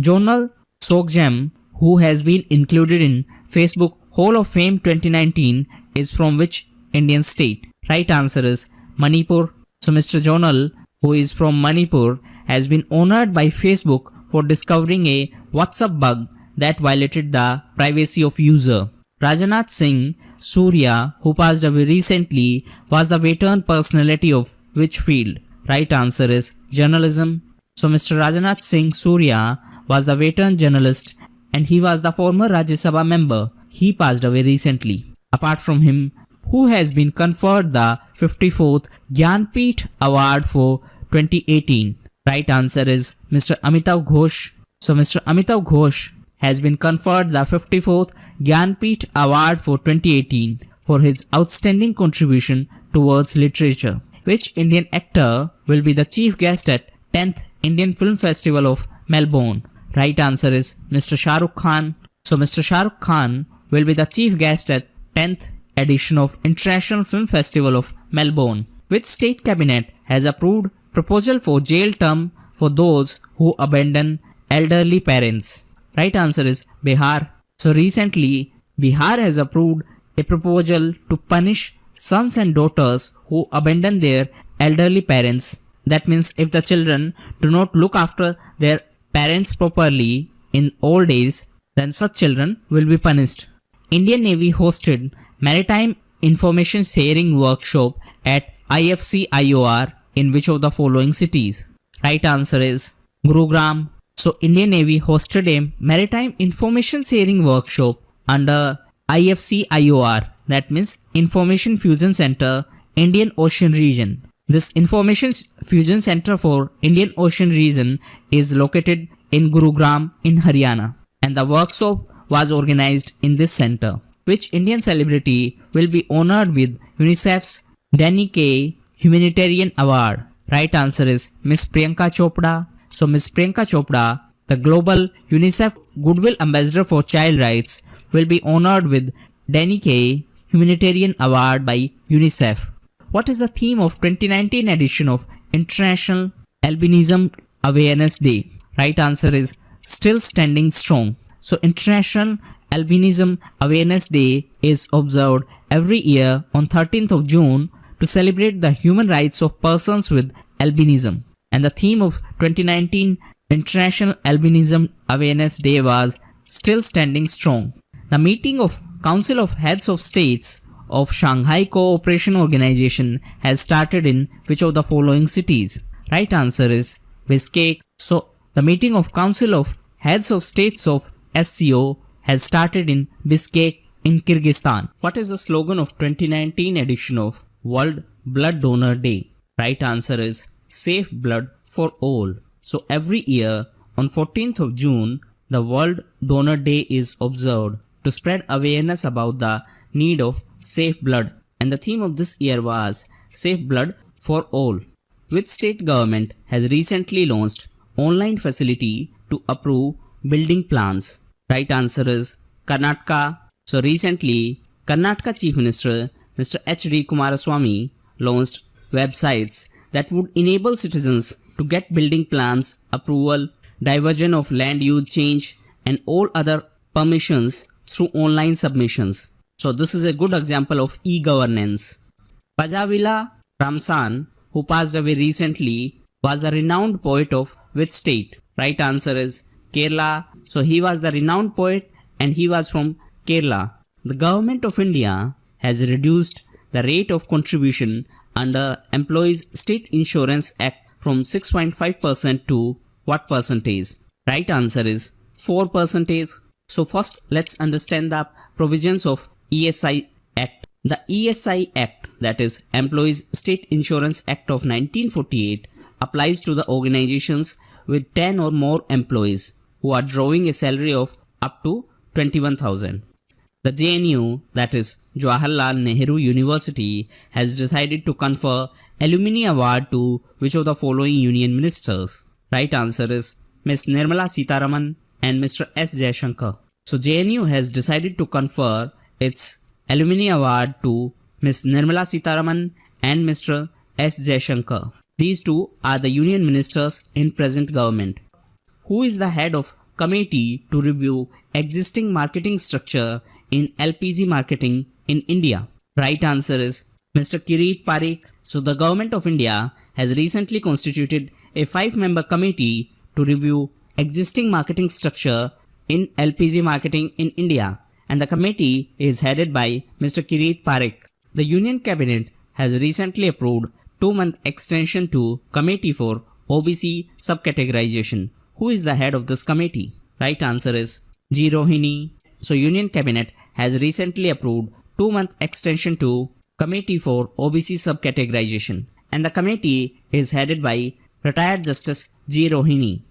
Jonal Sokjem, who has been included in Facebook Hall of Fame 2019, is from which Indian state? Right answer is Manipur. So Mr. Jonal, who is from Manipur, has been honored by Facebook for discovering a WhatsApp bug that violated the privacy of user. Rajanath Singh Surya, who passed away recently, was the veteran personality of which field? Right answer is journalism. So Mr. Rajanath Singh Surya was the veteran journalist and he was the former Rajya Sabha member. He passed away recently. Apart from him, who has been conferred the 54th Gyanpith Award for 2018? Right answer is Mr. Amitav Ghosh. So Mr. Amitav Ghosh has been conferred the 54th Gyanpith Award for 2018 for his outstanding contribution towards literature. Which Indian actor will be the chief guest at 10th Indian Film Festival of Melbourne? Right answer is Mr. Shah Rukh Khan. So Mr. Shah Rukh Khan will be the chief guest at 10th edition of International Film Festival of Melbourne. Which state cabinet has approved proposal for jail term for those who abandon elderly parents? Right answer is Bihar. So recently, Bihar has approved a proposal to punish sons and daughters who abandon their elderly parents. That means if the children do not look after their parents properly in old age, then such children will be punished. Indian Navy hosted Maritime Information Sharing Workshop at IFC-IOR in which of the following cities? Right answer is Gurugram. So Indian Navy hosted a Maritime Information Sharing Workshop under IFC-IOR, that means Information Fusion Center, Indian Ocean Region. This Information Fusion Center for Indian Ocean Region is located in Gurugram in Haryana, and the workshop was organized in this center. Which Indian celebrity will be honored with UNICEF's Danica Humanitarian Award? Right answer is Miss Priyanka Chopra. So Miss Priyanka Chopra, the Global UNICEF Goodwill Ambassador for Child Rights, will be honored with Danica Humanitarian Award by UNICEF. What is the theme of 2019 edition of International Albinism Awareness Day? Right answer is Still Standing Strong. So International Albinism Awareness Day is observed every year on 13th of June to celebrate the human rights of persons with albinism. And the theme of 2019 International Albinism Awareness Day was Still Standing Strong. The meeting of Council of Heads of States of Shanghai Cooperation Organization has started in which of the following cities? Right answer is Bishkek. So the meeting of Council of Heads of States of SCO has started in Bishkek in Kyrgyzstan. What is the slogan of 2019 edition of World Blood Donor Day? Right answer is Safe Blood for All. So every year on 14th of June, the World Donor Day is observed to spread awareness about the need of safe blood, and the theme of this year was Safe Blood for All. Which state government has recently launched online facility to approve building plans? Right answer is Karnataka. So recently, Karnataka Chief Minister Mr. H.D. Kumaraswamy launched websites that would enable citizens to get building plans, approval, diversion of land use change, and all other permissions through online submissions. So this is a good example of e-governance. Pajavila Ramsan, who passed away recently, was a renowned poet of which state? Right answer is Kerala. So he was the renowned poet and he was from Kerala. The Government of India has reduced the rate of contribution under Employees State Insurance Act from 6.5% to what percentage? Right answer is 4%. So first let's understand the provisions of ESI Act. The ESI Act, that is Employees State Insurance Act of 1948, applies to the organizations with 10 or more employees who are drawing a salary of up to 21,000. The JNU, that is Jawaharlal Nehru University, has decided to confer Alumni Award to which of the following Union Ministers? Right answer is Ms. Nirmala Sitharaman and Mr. S. Jaishankar. So JNU has decided to confer its Alumni Award to Ms. Nirmala Sitharaman and Mr. S. Jaishankar. These two are the Union Ministers in present government. Who is the head of committee to review existing marketing structure in LPG marketing in India? Right answer is Mr. Kirit Parikh. So the Government of India has recently constituted a 5-member committee to review existing marketing structure in LPG marketing in India, and the committee is headed by Mr. Kirit Parikh. The Union Cabinet has recently approved 2-month extension to Committee for OBC Subcategorization. Who is the head of this committee? Right answer is G. Rohini. So Union Cabinet has recently approved 2-month extension to Committee for OBC Subcategorization, and the committee is headed by retired Justice G. Rohini.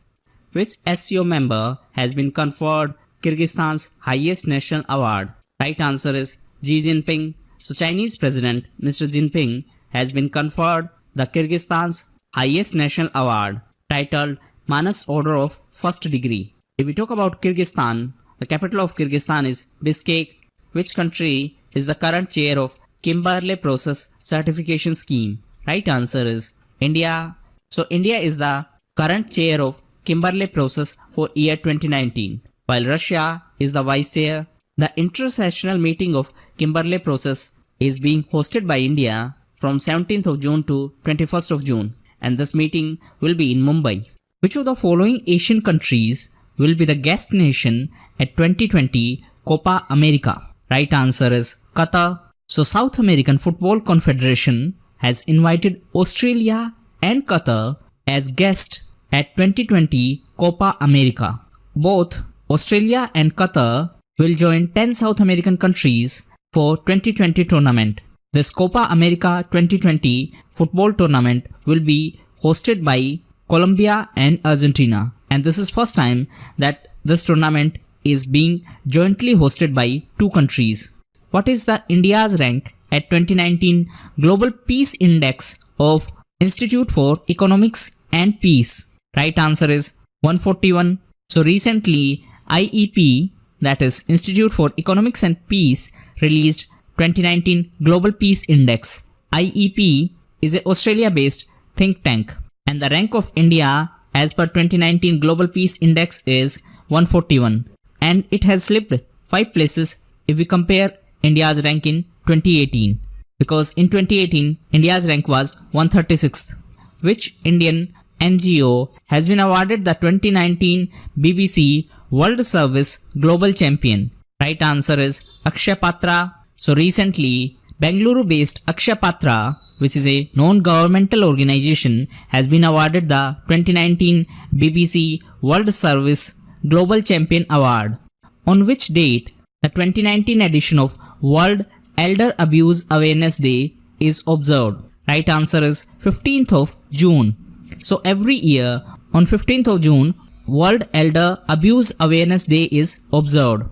Which SCO member has been conferred Kyrgyzstan's highest national award? Right answer is Xi Jinping. So Chinese President Mr. Jinping has been conferred the Kyrgyzstan's highest national award titled Manas Order of First Degree. If we talk about Kyrgyzstan, the capital of Kyrgyzstan is Bishkek. Which country is the current chair of Kimberley Process Certification Scheme? Right answer is India. So India is the current chair of Kimberley Process for year 2019, while Russia is the vice chair. The intersessional meeting of Kimberley Process is being hosted by India from 17th of June to 21st of June, and this meeting will be in Mumbai. Which of the following Asian countries will be the guest nation at 2020 Copa America? Right answer is Qatar. So South American Football Confederation has invited Australia and Qatar as guests at 2020 Copa America. Both Australia and Qatar will join 10 South American countries for 2020 tournament. This Copa America 2020 football tournament will be hosted by Colombia and Argentina, and this is first time that this tournament is being jointly hosted by two countries. What is the India's rank at 2019 Global Peace Index of Institute for Economics and Peace? Right answer is 141. So recently IEP, that is Institute for Economics and Peace, released 2019 Global Peace Index. IEP is an Australia-based think tank, and the rank of India as per 2019 Global Peace Index is 141, and it has slipped 5 places if we compare India's rank in 2018, because in 2018 India's rank was 136th. Which Indian NGO has been awarded the 2019 BBC World Service Global Champion? Right answer is Akshay Patra. So recently, Bengaluru-based Akshay Patra, which is a non-governmental organization, has been awarded the 2019 BBC World Service Global Champion Award. On which date the 2019 edition of World Elder Abuse Awareness Day is observed? Right answer is 15th of June. So every year on 15th of June, World Elder Abuse Awareness Day is observed.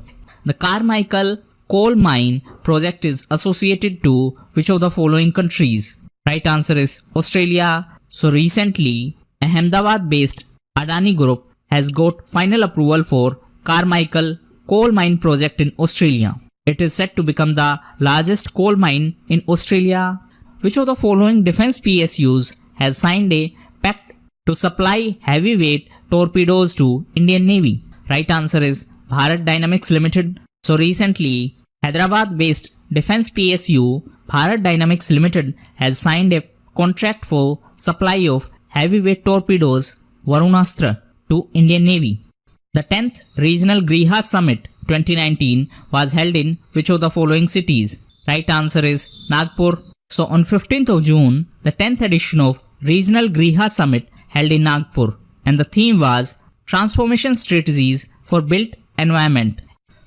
The Carmichael coal mine project is associated to which of the following countries? Right answer is Australia. So recently, Ahmedabad-based Adani Group has got final approval for Carmichael coal mine project in Australia. It is set to become the largest coal mine in Australia. Which of the following defense PSUs has signed a pact to supply heavyweight torpedoes to Indian Navy? Right answer is Bharat Dynamics Limited. So recently, Hyderabad-based defense PSU Bharat Dynamics Limited has signed a contract for supply of heavyweight torpedoes Varunastra to Indian Navy. The 10th Regional Griha Summit 2019 was held in which of the following cities? Right answer is Nagpur. So on 15th of June, the 10th edition of Regional Griha Summit held in Nagpur, and the theme was Transformation Strategies for Built Environment.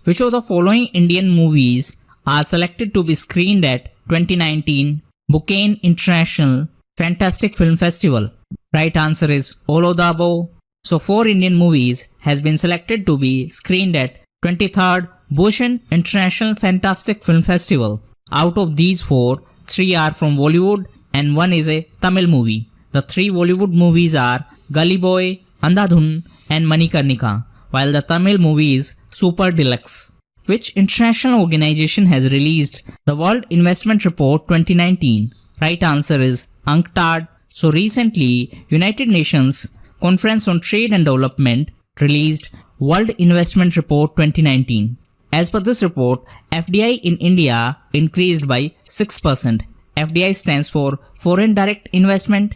Which of the following Indian movies are selected to be screened at 2019 Buchan International Fantastic Film Festival? Right answer is all of the above. So 4 Indian movies has been selected to be screened at 23rd Buchan International Fantastic Film Festival. Out of these 4, 3 are from Bollywood and 1 is a Tamil movie. The 3 Bollywood movies are Gully Boy, Andhadhun and Manikarnika, while the Tamil movie is Super Deluxe. Which international organization has released the World Investment Report 2019? Right answer is UNCTAD. So recently, United Nations Conference on Trade and Development released World Investment Report 2019. As per this report, FDI in India increased by 6%. FDI stands for Foreign Direct Investment.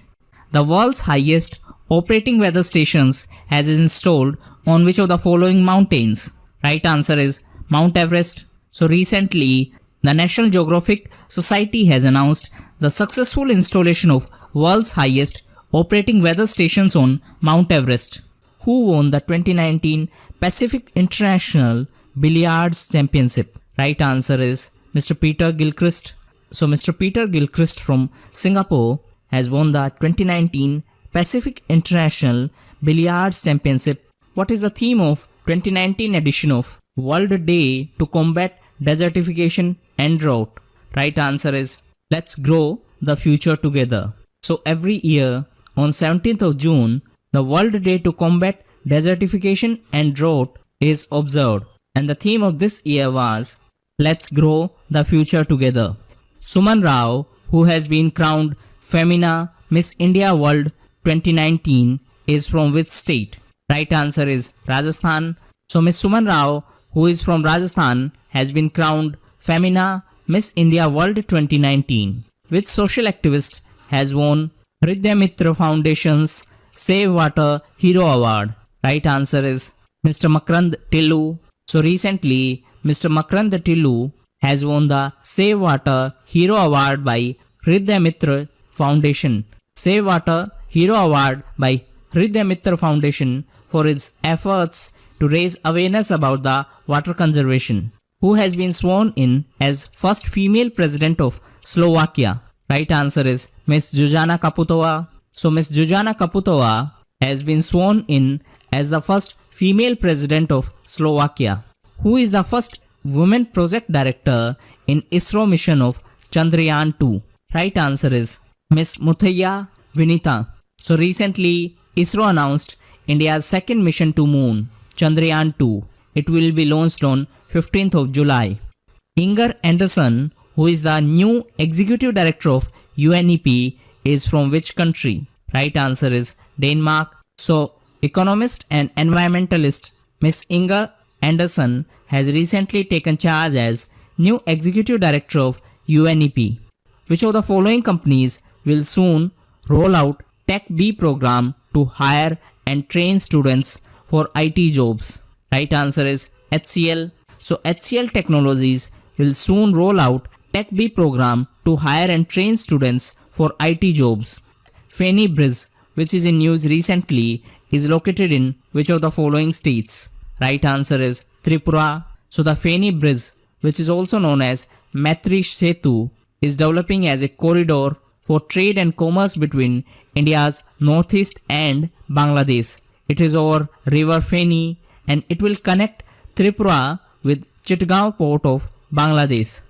The world's highest operating weather stations has installed on which of the following mountains? Right answer is Mount Everest. So recently, the National Geographic Society has announced the successful installation of world's highest operating weather stations on Mount Everest. Who won the 2019 Pacific International Billiards Championship? Right answer is Mr. Peter Gilchrist. So Mr. Peter Gilchrist from Singapore has won the 2019 Pacific International Billiards Championship. What is the theme of 2019 edition of World Day to Combat Desertification and Drought? Right answer is let's grow the future together. So every year on 17th of June, the World Day to Combat Desertification and Drought is observed, and the theme of this year was Let's Grow the Future Together. Suman Rao, who has been crowned Femina Miss India World 2019, is from which state? Right answer is Rajasthan. So Miss Suman Rao, who is from Rajasthan, has been crowned Femina Miss India World 2019. Which social activist has won Hridaya Mitra Foundation's Save Water Hero Award? Right answer is Mr. Makrand Tillu. So recently, Mr. Makrand Tillu has won the Save Water Hero Award by Hridaya Mitra Foundation. Save Water Hero Award by Hridaya Mitra Foundation for its efforts to raise awareness about the water conservation. Who has been sworn in as first female president of Slovakia? Right answer is Ms. Zuzana Kaputova. So Ms. Zuzana Kaputova has been sworn in as the first female president of Slovakia. Who is the first women project director in ISRO mission of Chandrayaan-2? Right answer is Ms. Muthaiya Vinita. So recently, ISRO announced India's second mission to moon, Chandrayaan-2. It will be launched on 15th of July. Inger Anderson, who is the new executive director of UNEP, is from which country? Right answer is Denmark. So, economist and environmentalist Miss Inger Anderson has recently taken charge as new executive director of UNEP. Which of the following companies will soon roll out Tech B program to hire and train students for IT jobs? Right answer is HCL. So HCL Technologies will soon roll out Tech B program to hire and train students for IT jobs. Feni Bridge, which is in news recently, is located in which of the following states? Right answer is Tripura. So the Feni Bridge, which is also known as Maitri Setu, is developing as a corridor for trade and commerce between India's northeast and Bangladesh. It is over River Feni and it will connect Tripura with Chittagong port of Bangladesh.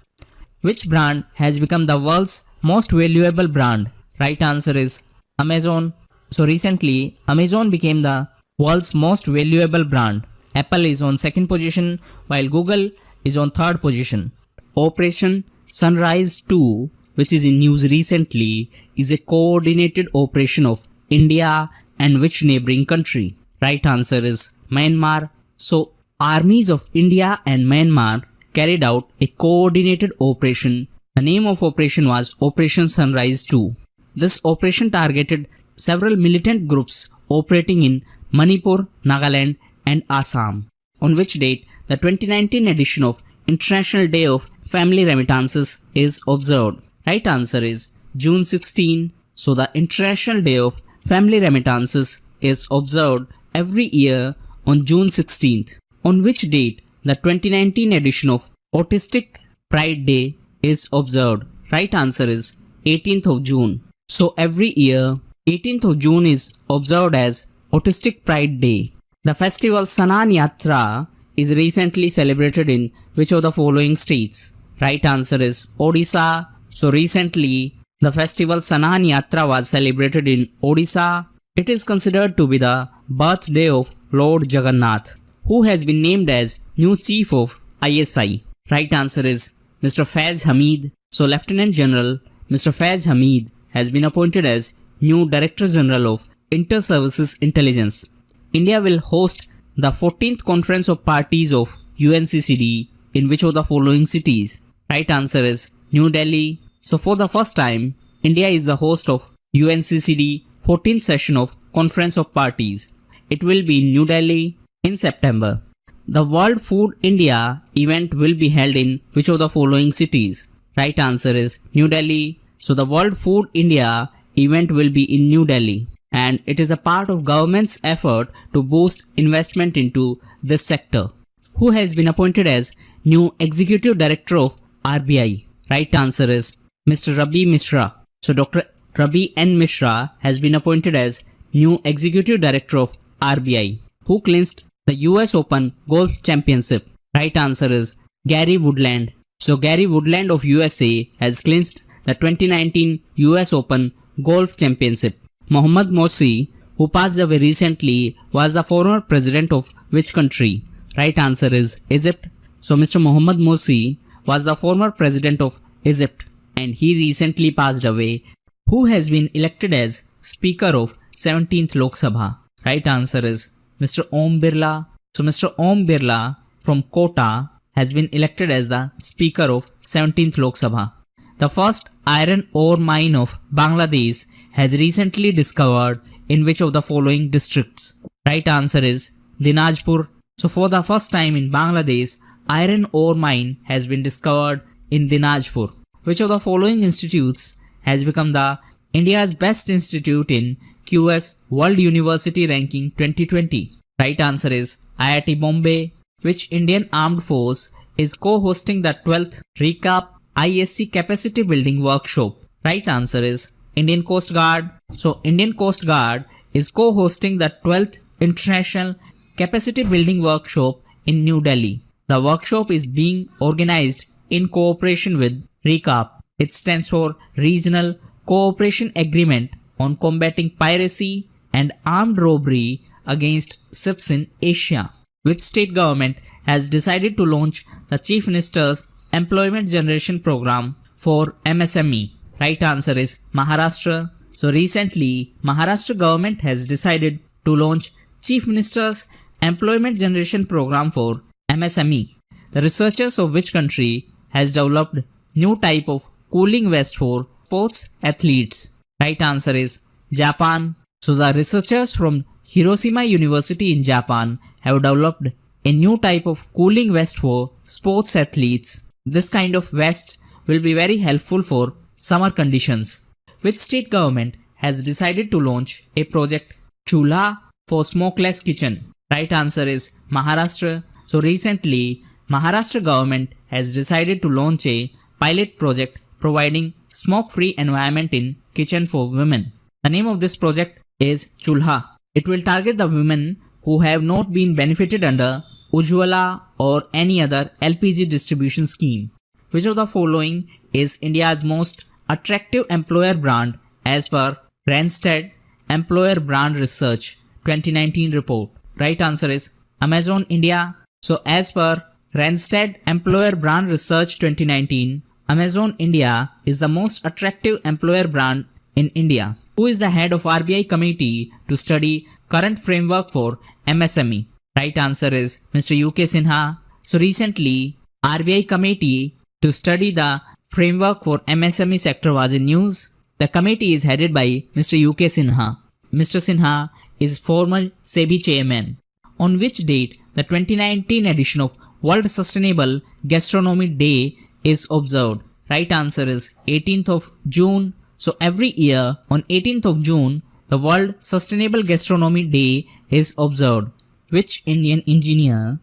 Which brand has become the world's most valuable brand? Right answer is Amazon. So recently, Amazon became the world's most valuable brand. Apple is on second position while Google is on third position. Operation Sunrise 2, which is in news recently, is a coordinated operation of India and which neighboring country? Right answer is Myanmar. So armies of India and Myanmar carried out a coordinated operation. The name of operation was Operation Sunrise 2. This operation targeted several militant groups operating in Manipur, Nagaland and Assam. On which date the 2019 edition of International Day of Family Remittances is observed? Right answer is June 16. So the International Day of Family Remittances is observed every year on June 16th. On which date the 2019 edition of Autistic Pride Day is observed? Right answer is 18th of June. So every year 18th of June is observed as Autistic Pride Day. The festival Sanan Yatra is recently celebrated in which of the following states? Right answer is Odisha. So recently the festival Sanan Yatra was celebrated in Odisha. It is considered to be the birthday of Lord Jagannath. Who has been named as new chief of ISI? Right answer is Mr. Faiz Hamid. So Lieutenant General Mr. Faiz Hamid has been appointed as new Director General of Inter-Services Intelligence. India will host the 14th Conference of Parties of UNCCD in which of the following cities? Right answer is New Delhi. So for the first time, India is the host of UNCCD 14th session of Conference of Parties. It will be in New Delhi in September. The World Food India event will be held in which of the following cities? Right answer is New Delhi. So the World Food India event will be in New Delhi and it is a part of government's effort to boost investment into this sector. Who has been appointed as new Executive Director of RBI? Right answer is Mr. Rabi Mishra. So Dr. Rabi N. Mishra has been appointed as new Executive Director of RBI. Who cleansed the US Open Golf Championship? Right answer is Gary Woodland. So Gary Woodland of USA has clinched the 2019 US Open Golf Championship. Mohammad Morsi, who passed away recently, was the former president of which country? Right answer is Egypt. So Mr. Mohammad Morsi was the former president of Egypt and he recently passed away. Who has been elected as Speaker of 17th Lok Sabha? Right answer is Mr. Om Birla. So Mr. Om Birla from Kota has been elected as the Speaker of 17th Lok Sabha. The first iron ore mine of Bangladesh has recently discovered in which of the following districts? Right answer is Dinajpur. So for the first time in Bangladesh, iron ore mine has been discovered in Dinajpur. Which of the following institutes has become the India's best institute in QS World University Ranking 2020? Right answer is IIT Bombay. Which Indian Armed Force is co-hosting the 12th ReCAAP ISC Capacity Building Workshop? Right answer is Indian Coast Guard. So Indian Coast Guard is co-hosting the 12th International Capacity Building Workshop in New Delhi. The workshop is being organized in cooperation with ReCAAP. It stands for Regional Cooperation Agreement on Combating Piracy and Armed Robbery Against Ships in Asia. Which state government has decided to launch the Chief Minister's Employment Generation Program for MSME? Right answer is Maharashtra. So recently, Maharashtra government has decided to launch Chief Minister's Employment Generation Program for MSME. The researchers of which country has developed new type of cooling vest for sports athletes? Right answer is Japan. So the researchers from Hiroshima University in Japan have developed a new type of cooling vest for sports athletes. This kind of vest will be very helpful for summer conditions. Which state government has decided to launch a project Chulha for smokeless kitchen? Right answer is Maharashtra. So recently, Maharashtra government has decided to launch a pilot project providing smoke-free environment in kitchen for women. The name of this project is Chulha. It will target the women who have not been benefited under Ujjwala or any other LPG distribution scheme. Which of the following is India's most attractive employer brand as per Randstad Employer Brand Research 2019 report? Right answer is Amazon India. So as per Randstad Employer Brand Research 2019, Amazon India is the most attractive employer brand in India. Who is the head of RBI committee to study current framework for MSME? Right answer is Mr. UK Sinha. So recently, RBI committee to study the framework for MSME sector was in news. The committee is headed by Mr. UK Sinha. Mr. Sinha is former SEBI chairman. On which date the 2019 edition of World Sustainable Gastronomy Day is observed? Right answer is 18th of June. So every year on 18th of June, the World Sustainable Gastronomy Day is observed. Which Indian engineer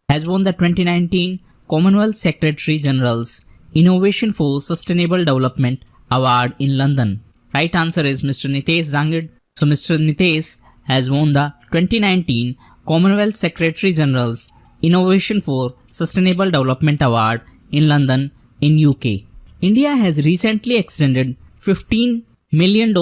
has won the 2019 Commonwealth Secretary General's Innovation for Sustainable Development Award in London? Right answer is Mr. Nitesh Zangid. So Mr. Nitesh has won the 2019 Commonwealth Secretary General's Innovation for Sustainable Development Award in London in UK. India has recently extended $15 million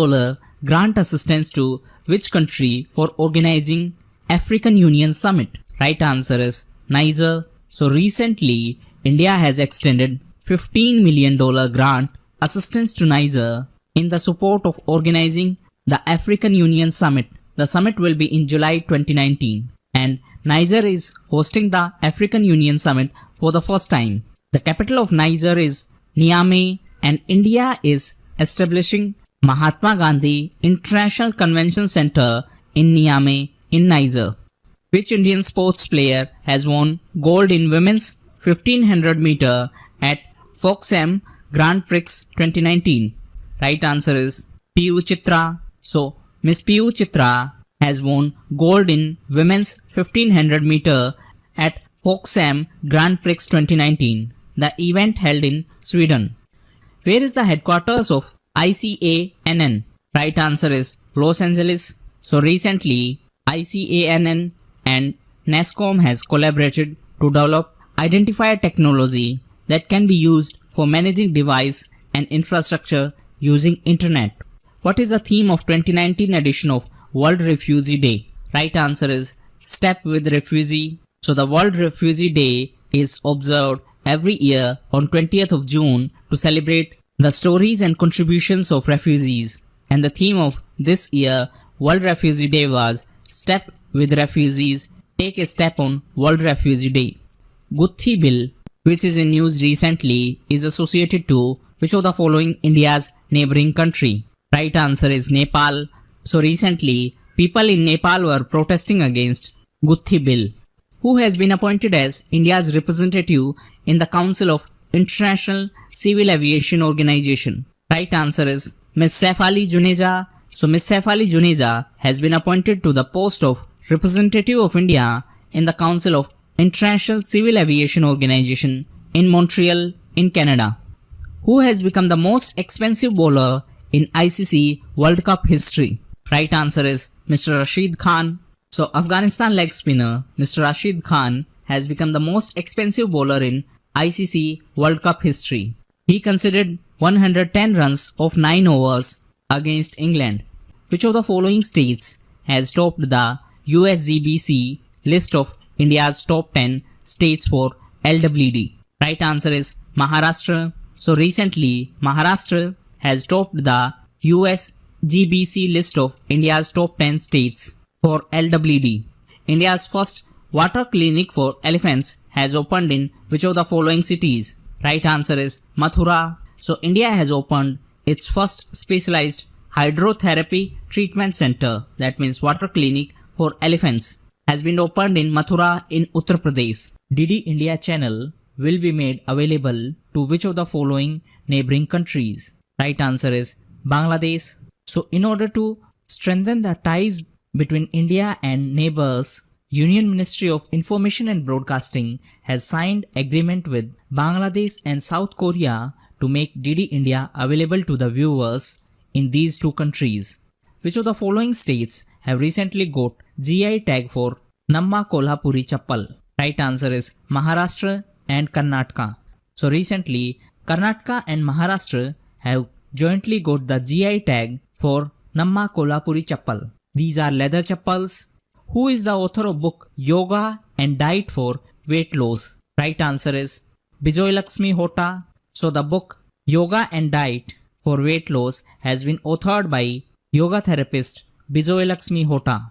grant assistance to which country for organizing African Union Summit? Right answer is Niger. So recently, India has extended $15 million grant assistance to Niger in the support of organizing the African Union Summit. The summit will be in July 2019 and Niger is hosting the African Union Summit for the first time. The capital of Niger is Niamey and India is establishing Mahatma Gandhi International Convention Center in Niamey in Niger. Which Indian sports player has won gold in women's 1500 meter at Foxham Grand Prix 2019? Right answer is PU Chitra. So Miss PU Chitra has won gold in women's 1500 meter at Foxham Grand Prix 2019, the event held in Sweden. Where is the headquarters of ICANN? Right answer is Los Angeles. So recently, ICANN and NASSCOM has collaborated to develop identifier technology that can be used for managing device and infrastructure using internet. What is the theme of 2019 edition of World Refugee Day? Right answer is Step with Refugee. So the World Refugee Day is observed every year on 20th of June to celebrate the stories and contributions of refugees. And the theme of this year World Refugee Day was Step with Refugees, Take a Step on World Refugee Day. Guthi Bill, which is in news recently, is associated to which of the following India's neighboring country? Right answer is Nepal. So recently, people in Nepal were protesting against Guthi Bill. Who has been appointed as India's representative in the Council of International Civil Aviation Organization? Right answer is Ms. Saif Ali Juneja. So Ms. Saif Ali Juneja has been appointed to the post of representative of India in the Council of International Civil Aviation Organization in Montreal in Canada. Who has become the most expensive bowler in ICC World Cup history? Right answer is Mr. Rashid Khan. So Afghanistan leg spinner Mr. Rashid Khan has become the most expensive bowler in ICC World Cup history. He conceded 110 runs of 9 overs against England. Which of the following states has topped the USGBC list of India's top 10 states for LWD? Right answer is Maharashtra. So recently, Maharashtra has topped the USGBC list of India's top 10 states for LWD. India's first water clinic for elephants has opened in which of the following cities? Right answer is Mathura. So India has opened its first specialized hydrotherapy treatment center, that means water clinic for elephants, has been opened in Mathura in Uttar Pradesh. DD India channel will be made available to which of the following neighboring countries? Right answer is Bangladesh. So in order to strengthen the ties between India and neighbors, Union Ministry of Information and Broadcasting has signed agreement with Bangladesh and South Korea to make DD India available to the viewers in these two countries. Which of the following states have recently got GI tag for Namma Kolhapuri Chappal? Right answer is Maharashtra and Karnataka. So recently, Karnataka and Maharashtra have jointly got the GI tag for Namma Kolhapuri Chappal. These are leather chappals. Who is the author of book Yoga and Diet for Weight Loss? Right answer is Bijoy Lakshmi Hota. So the book Yoga and Diet for Weight Loss has been authored by yoga therapist Bijoy Lakshmi Hota.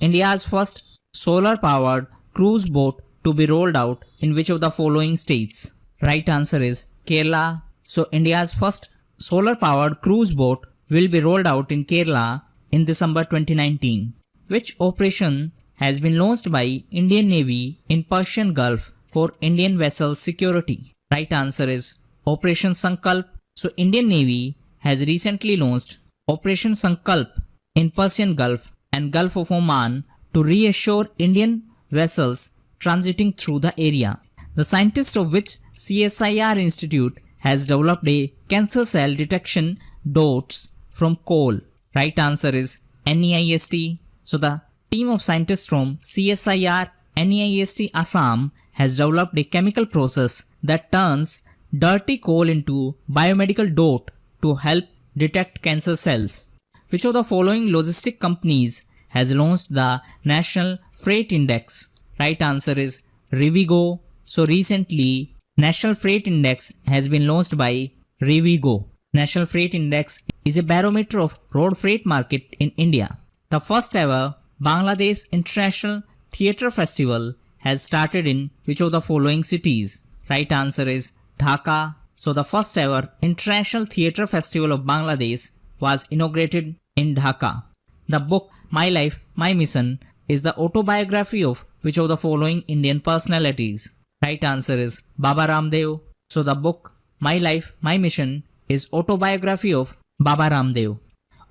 India's first solar-powered cruise boat to be rolled out in which of the following states? Right answer is Kerala. So India's first solar-powered cruise boat will be rolled out in Kerala in December 2019. Which operation has been launched by Indian Navy in Persian Gulf for Indian vessel security? Right answer is Operation Sankalp. So Indian Navy has recently launched Operation Sankalp in Persian Gulf and Gulf of Oman to reassure Indian vessels transiting through the area. The scientist of which CSIR Institute has developed a cancer cell detection DOTS from coal? Right answer is NEIST. So the team of scientists from CSIR NEIST Assam has developed a chemical process that turns dirty coal into biomedical DOT to help detect cancer cells. Which of the following logistic companies has launched the National Freight Index? Right answer is Rivigo. So recently, National Freight Index has been launched by Rivigo. National Freight Index is a barometer of road freight market in India. The first ever Bangladesh International Theatre Festival has started in which of the following cities? Right answer is Dhaka. So the first ever International Theatre Festival of Bangladesh was inaugurated in Dhaka. The book My Life, My Mission is the autobiography of which of the following Indian personalities? Right answer is Baba Ramdev. So the book My Life, My Mission is autobiography of Baba Ramdev.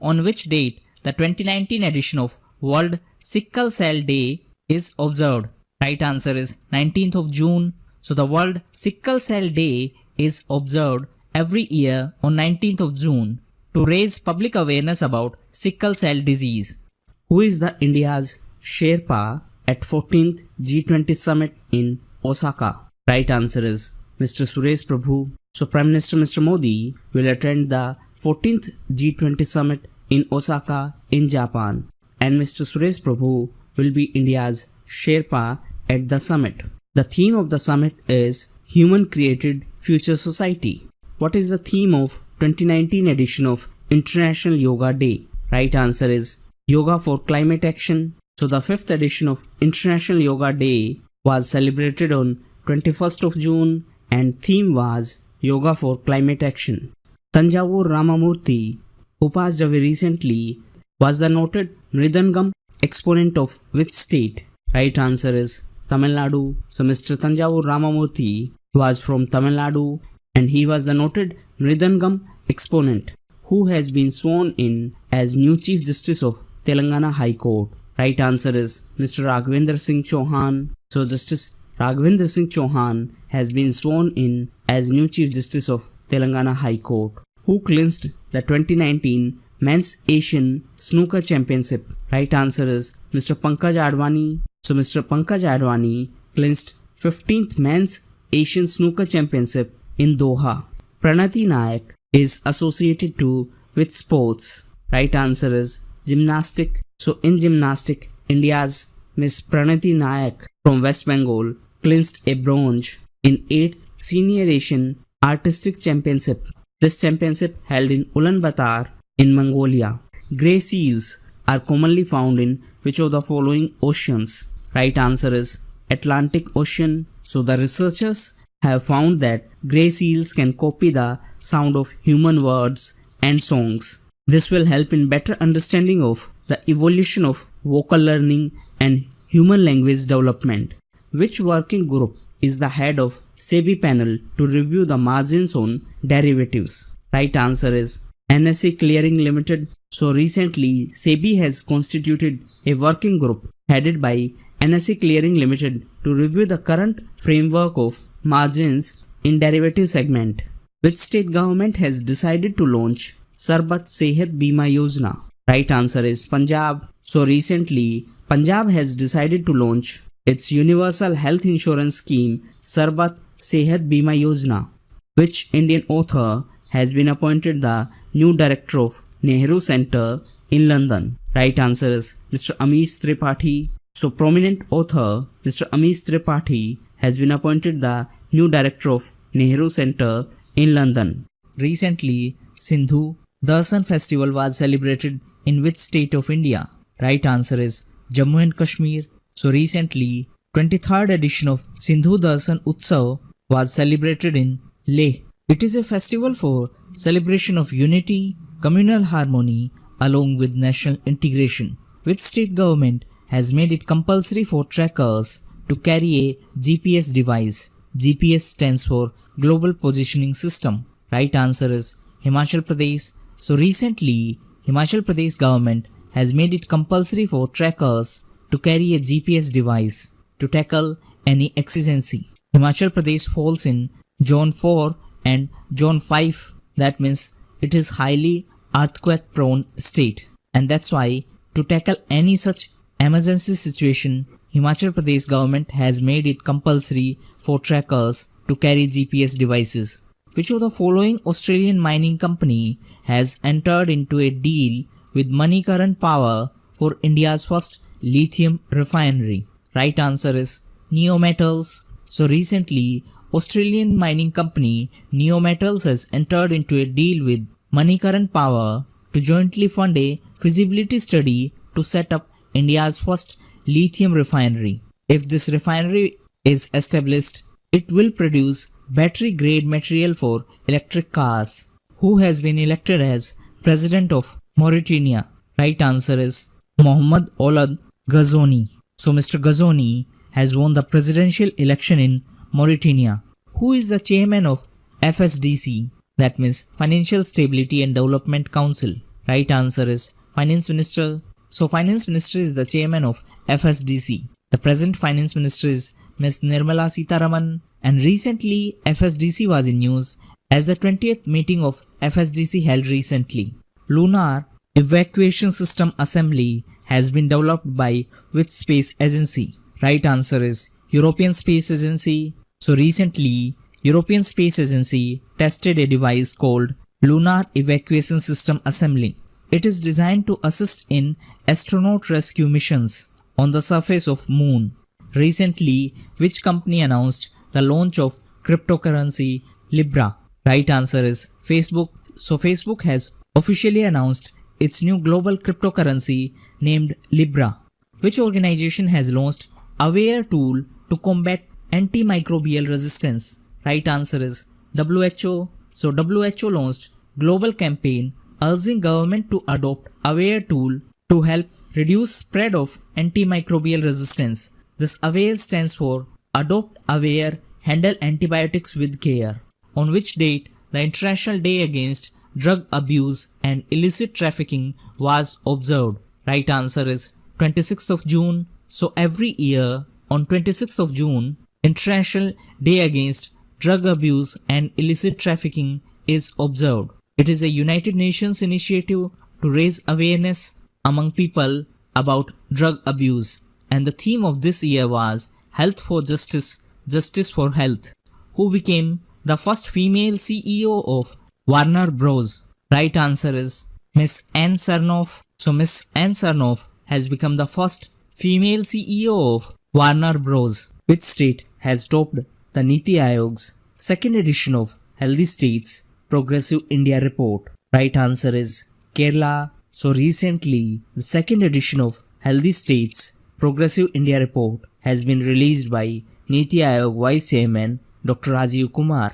On which date the 2019 edition of World Sickle Cell Day is observed? Right answer is 19th of June. So the World Sickle Cell Day is observed every year on 19th of June to raise public awareness about sickle cell disease. Who is the India's Sherpa at 14th G20 Summit in Osaka? Right answer is Mr. Suresh Prabhu. So Prime Minister Mr. Modi will attend the 14th G20 Summit in Osaka in Japan, and Mr. Suresh Prabhu will be India's Sherpa at the summit. The theme of the summit is Human Created Future Society. What is the theme of 2019 edition of International Yoga Day? Right answer is Yoga for Climate Action. So the 5th edition of International Yoga Day was celebrated on 21st of June and theme was Yoga for Climate Action. Tanjavur Ramamurthy, who passed away recently, was the noted Mridangam exponent of which state? Right answer is Tamil Nadu. So Mr. Tanjavur Ramamurthy was from Tamil Nadu and he was the noted Mridangam exponent who has been sworn in as new Chief Justice of Telangana High Court. Right answer is Mr. Raghavendra Singh Chauhan. So Justice Raghavendra Singh Chauhan has been sworn in as new Chief Justice of Telangana High Court, who clinched the 2019 Men's Asian Snooker Championship. Right answer is Mr. Pankaj Advani. So Mr. Pankaj Advani clinched 15th Men's Asian Snooker Championship in Doha. Pranati Nayak is associated to which sports? Right answer is gymnastic. So in gymnastic, India's Miss Pranati Nayak from West Bengal clinched a bronze in 8th Senior Asian Artistic Championship. This championship held in Ulaanbaatar in Mongolia. Grey seals are commonly found in which of the following oceans? Right answer is Atlantic Ocean. So the researchers have found that grey seals can copy the sound of human words and songs. This will help in better understanding of the evolution of vocal learning and human language development. Which working group is the head of SEBI panel to review the margins on derivatives? Right answer is NSE Clearing Limited. So recently SEBI has constituted a working group headed by NSE Clearing Limited to review the current framework of margins in derivative segment. Which state government has decided to launch Sarbat Sehat Bima Yojana? Right answer is Punjab. So recently Punjab has decided to launch its universal health insurance scheme Sarbat Sehat Bima Yojana. Which Indian author has been appointed the new director of Nehru Center in London? Right answer is Mr. Amish Tripathi. So prominent author Mr. Amish Tripathi has been appointed the new director of Nehru Center in London. Recently, Sindhu Darsan festival was celebrated in which state of India? Right answer is Jammu and Kashmir. So recently, 23rd edition of Sindhu Darsan Utsav was celebrated in Leh. It is a festival for celebration of unity, communal harmony along with national integration. Which state government has made it compulsory for trackers to carry a GPS device? GPS stands for Global Positioning System. Right answer is Himachal Pradesh. So recently, Himachal Pradesh government has made it compulsory for trackers to carry a GPS device to tackle any exigency. Himachal Pradesh falls in Zone 4 and Zone 5. That means it is highly earthquake prone state, and that's why to tackle any such emergency situation, Himachal Pradesh government has made it compulsory for trackers to carry GPS devices. Which of the following Australian mining company has entered into a deal with Manikaran Power for India's first lithium refinery? Right answer is Neometals. So recently, Australian mining company Neometals has entered into a deal with Manikaran Power to jointly fund a feasibility study to set up India's first lithium refinery. If this refinery is established, it will produce battery grade material for electric cars. Who has been elected as President of Mauritania? Right answer is Mohamed Ould Ghazouani. So Mr. Ghazouani has won the presidential election in Mauritania. Who is the chairman of FSDC? That means Financial Stability and Development Council. Right answer is Finance Minister. So Finance Minister is the chairman of FSDC. The present Finance Minister is Ms. Nirmala Sitharaman, and recently FSDC was in news as the 20th meeting of FSDC held recently. Lunar Evacuation System Assembly has been developed by which space agency? Right answer is European Space Agency. So recently, European Space Agency tested a device called Lunar Evacuation System Assembly. It is designed to assist in astronaut rescue missions on the surface of Moon. Recently, which company announced the launch of cryptocurrency Libra? Right answer is Facebook. So Facebook has officially announced its new global cryptocurrency named Libra. Which organization has launched a wear tool to combat antimicrobial resistance? Right answer is WHO. So WHO launched global campaign urging government to adopt AWARE tool to help reduce spread of antimicrobial resistance. This AWARE stands for Adopt AWARE, Handle Antibiotics with Care. On which date the International Day Against Drug Abuse and Illicit Trafficking was observed? Right answer is 26th of June. So every year on 26th of June, International Day Against Drug Abuse and Illicit Trafficking is observed. It is a United Nations initiative to raise awareness among people about drug abuse. And the theme of this year was Health for Justice, Justice for Health. Who became the first female CEO of Warner Bros? Right answer is Miss Ann Sarnoff. So Miss Ann Sarnoff has become the first female CEO of Warner Bros. Which state has topped the Niti Aayog's second edition of Healthy States Progressive India Report? Right answer is Kerala. So recently, the second edition of Healthy States Progressive India Report has been released by Niti Aayog Vice Chairman Dr. Rajiv Kumar.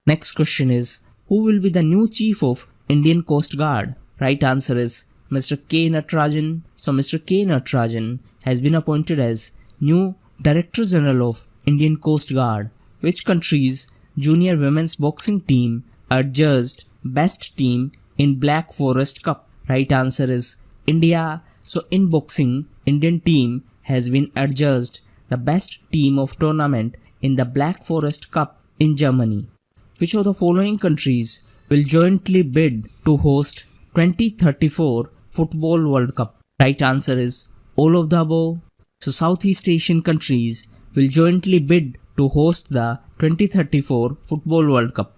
Next question is, who will be the new Chief of Indian Coast Guard? Right answer is Mr. K. Natarajan. So Mr. K. Natarajan has been appointed as new Director General of Indian Coast Guard. Which country's junior women's boxing team adjudged best team in Black Forest Cup? Right answer is India. So in boxing, Indian team has been adjudged the best team of tournament in the Black Forest Cup in Germany. Which of the following countries will jointly bid to host 2034 Football World Cup? Right answer is all of the above. So Southeast Asian countries will jointly bid to host the 2034 Football World Cup.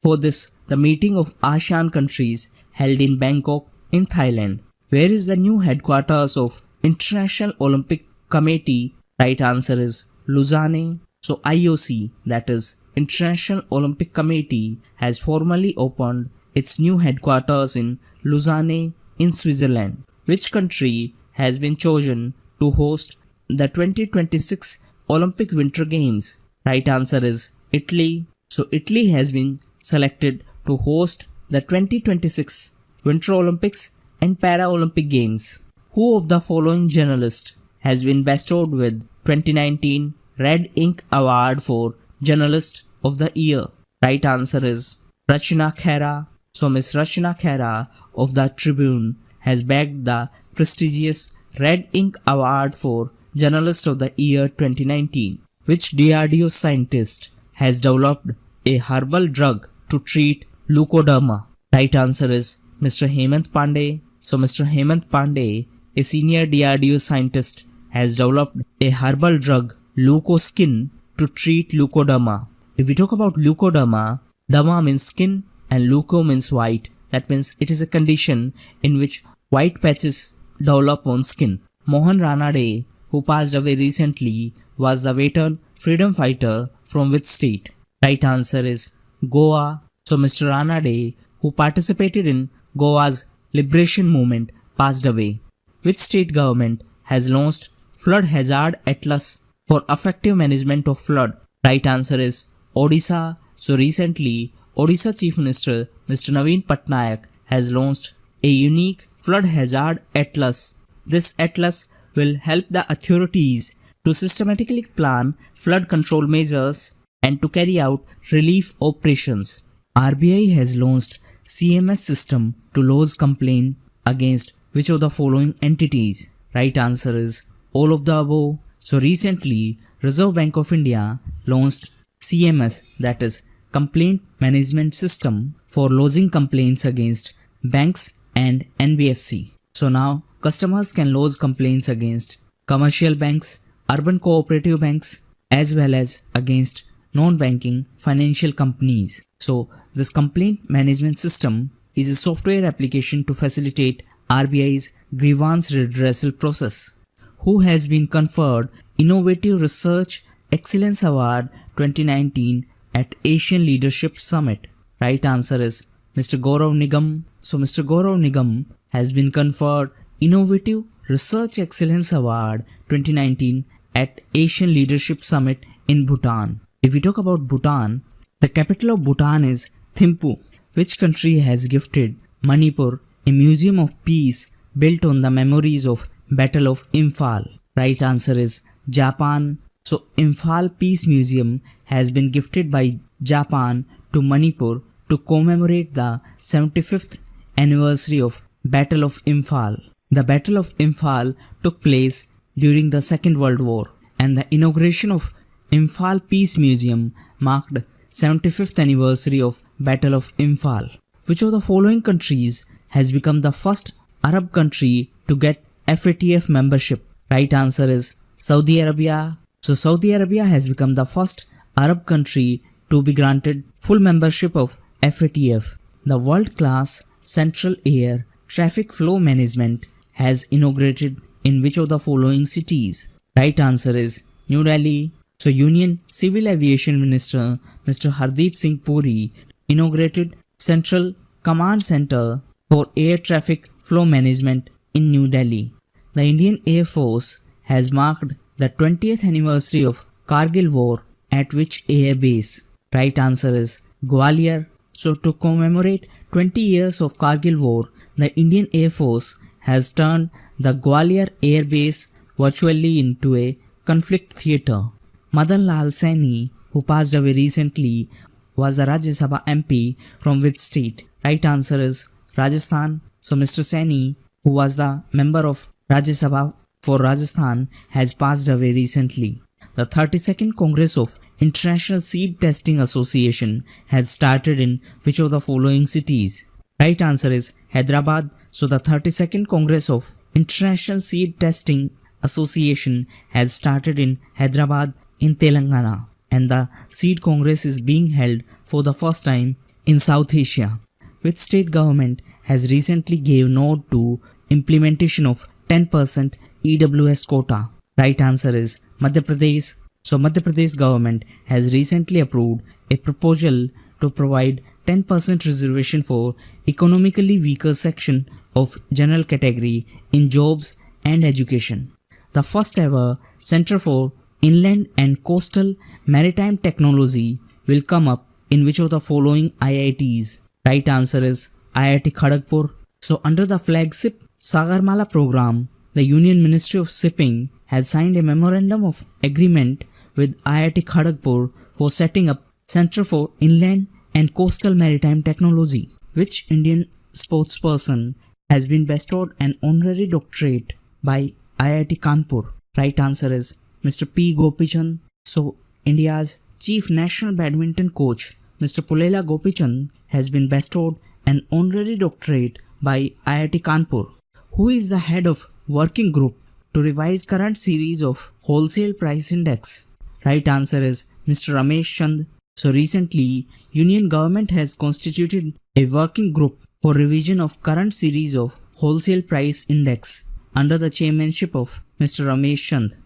For this, the meeting of ASEAN countries held in Bangkok in Thailand. Where is the new headquarters of International Olympic Committee? Right answer is Lausanne. So IOC, that is International Olympic Committee, has formally opened its new headquarters in Lausanne in Switzerland. Which country has been chosen to host the 2026 Olympic Winter Games? Right answer is Italy. So Italy has been selected to host the 2026 Winter Olympics and Paralympic Games. Who of the following journalist has been bestowed with 2019 Red Ink Award for Journalist of the Year? Right answer is Rachna Khera. So Miss Rachna Khera of the Tribune has bagged the prestigious Red Ink Award for Journalist of the Year 2019. Which DRDO scientist has developed a herbal drug to treat leukoderma? Right answer is Mr. Hemant Pandey. So Mr. Hemant Pandey, a senior DRDO scientist, has developed a herbal drug Leukoskin to treat leukoderma. If we talk about leukoderma, derma means skin and leuko means white. That means it is a condition in which white patches develop on skin. Mohan Rangachari, who passed away recently, was the veteran freedom fighter from which state? Right answer is Goa. So Mr. Rangachari, who participated in Goa's liberation movement, passed away. Which state government has launched Flood Hazard Atlas for effective management of flood? Right answer is Odisha. So recently, Odisha Chief Minister Mr. Naveen Patnaik has launched a unique Flood Hazard Atlas. This atlas will help the authorities to systematically plan flood control measures and to carry out relief operations. RBI has launched CMS system to lodge complaint against which of the following entities? Right answer is all of the above. So recently, Reserve Bank of India launched CMS, that is Complaint Management System, for lodging complaints against banks and NBFC. So now customers can lodge complaints against commercial banks, urban cooperative banks as well as against non-banking financial companies. So this complaint management system is a software application to facilitate RBI's grievance redressal process. Who has been conferred Innovative Research Excellence Award 2019 at Asian Leadership Summit? Right answer is Mr. Gaurav Nigam. So Mr. Gaurav Nigam has been conferred Innovative Research Excellence Award 2019 at Asian Leadership Summit in Bhutan. If we talk about Bhutan, the capital of Bhutan is Thimphu. Which country has gifted Manipur a museum of peace built on the memories of Battle of Imphal? Right answer is Japan. So Imphal Peace Museum has been gifted by Japan to Manipur to commemorate the 75th anniversary of Battle of Imphal. The Battle of Imphal took place during the Second World War, and the inauguration of Imphal Peace Museum marked 75th anniversary of Battle of Imphal. Which of the following countries has become the first Arab country to get FATF membership? Right answer is Saudi Arabia. So Saudi Arabia has become the first Arab country to be granted full membership of FATF. The world-class Central Air Traffic Flow Management has inaugurated in which of the following cities? Right answer is New Delhi. So Union Civil Aviation Minister Mr. Hardeep Singh Puri inaugurated Central Command Center for Air Traffic Flow Management in New Delhi. The Indian Air Force has marked the 20th anniversary of Kargil War at which air base? Right answer is Gwalior. So to commemorate 20 years of Kargil War, the Indian Air Force has turned the Gwalior Air Base virtually into a conflict theatre. Madan Lal Saini, who passed away recently, was a Rajya Sabha MP from which state? Right answer is Rajasthan. So Mr. Saini, who was the member of Rajya Sabha for Rajasthan, has passed away recently. The 32nd Congress of International Seed Testing Association has started in which of the following cities? Right answer is Hyderabad. So the 32nd Congress of International Seed Testing Association has started in Hyderabad in Telangana, and the Seed Congress is being held for the first time in South Asia. Which state government has recently gave nod to implementation of 10% EWS quota? Right answer is Madhya Pradesh. So Madhya Pradesh government has recently approved a proposal to provide 10% reservation for economically weaker section of general category in jobs and education. The first ever Center for Inland and Coastal Maritime Technology will come up in which of the following IITs? Right answer is IIT Kharagpur. So under the flagship Sagarmala program, the Union Ministry of Shipping has signed a memorandum of agreement with IIT Kharagpur for setting up Center for Inland and Coastal Maritime Technology. Which Indian sportsperson has been bestowed an honorary doctorate by IIT Kanpur? Right answer is Mr. P. Gopichand. So India's Chief National Badminton Coach Mr. Pulela Gopichand has been bestowed an honorary doctorate by IIT Kanpur. Who is the head of working group to revise current series of wholesale price index? Right answer is Mr. Ramesh Chand. So recently, Union government has constituted a working group for revision of current series of wholesale price index under the chairmanship of Mr. Ramesh Chand.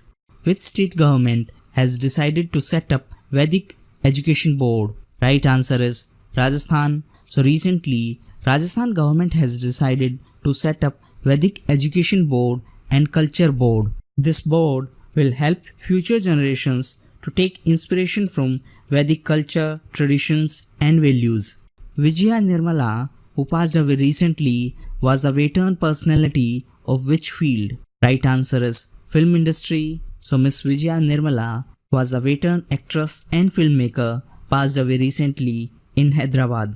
Which state government has decided to set up Vedic Education Board? Right answer is Rajasthan. So recently, Rajasthan government has decided to set up Vedic Education Board and Culture Board. This board will help future generations to take inspiration from Vedic culture, traditions and values. Vijaya Nirmala, who passed away recently, was the veteran personality of which field? Right answer is film industry. So Miss Vijaya Nirmala was a veteran actress and filmmaker, passed away recently in Hyderabad.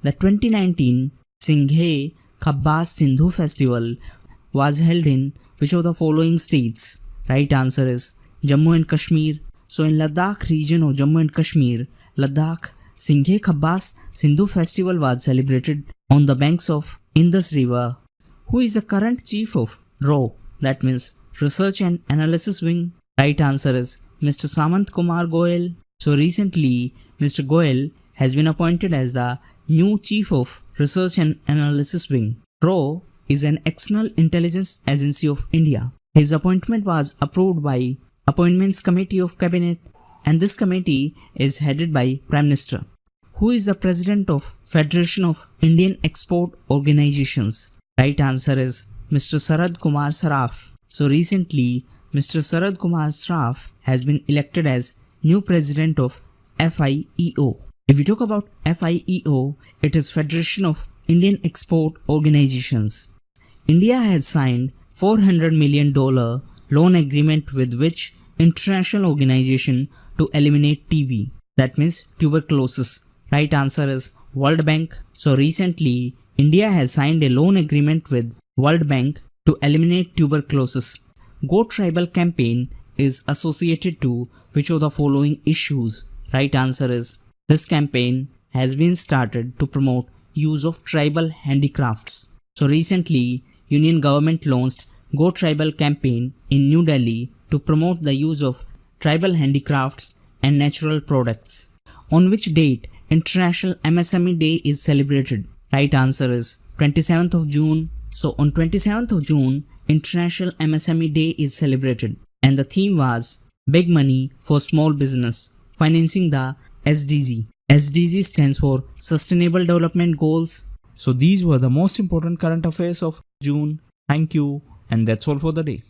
The 2019 Singhe Khabbas Sindhu Festival was held in which of the following states? Right answer is Jammu and Kashmir. So in Ladakh region of Jammu and Kashmir, Ladakh Singhe Khabbas Sindhu Festival was celebrated on the banks of Indus River. Who is the current chief of RAW, that means Research and Analysis Wing? Right answer is Mr. Samant Kumar Goel. So recently, Mr. Goel has been appointed as the new Chief of Research and Analysis Wing. RO is an external intelligence agency of India. His appointment was approved by Appointments Committee of Cabinet, and this committee is headed by Prime Minister. Who is the President of Federation of Indian Export Organizations? Right answer is Mr. Sarad Kumar Saraf. So recently, Mr. Sarad Kumar Saraf has been elected as new President of FIEO. If we talk about FIEO, it is Federation of Indian Export Organizations. India has signed $400 million loan agreement with which international organization to eliminate TB, that means tuberculosis. Right answer is World Bank. So recently, India has signed a loan agreement with World Bank to eliminate tuberculosis. Go Tribal campaign is associated to which of the following issues? Right answer is this campaign has been started to promote use of tribal handicrafts. So recently, Union government launched Go Tribal campaign in New Delhi to promote the use of tribal handicrafts and natural products. On which date International MSME Day is celebrated? Right answer is 27th of June. So on 27th of June, International MSME Day is celebrated, and the theme was Big Money for Small Business, financing the SDG. SDG stands for Sustainable Development Goals. So these were the most important current affairs of June. Thank you, and that's all for the day.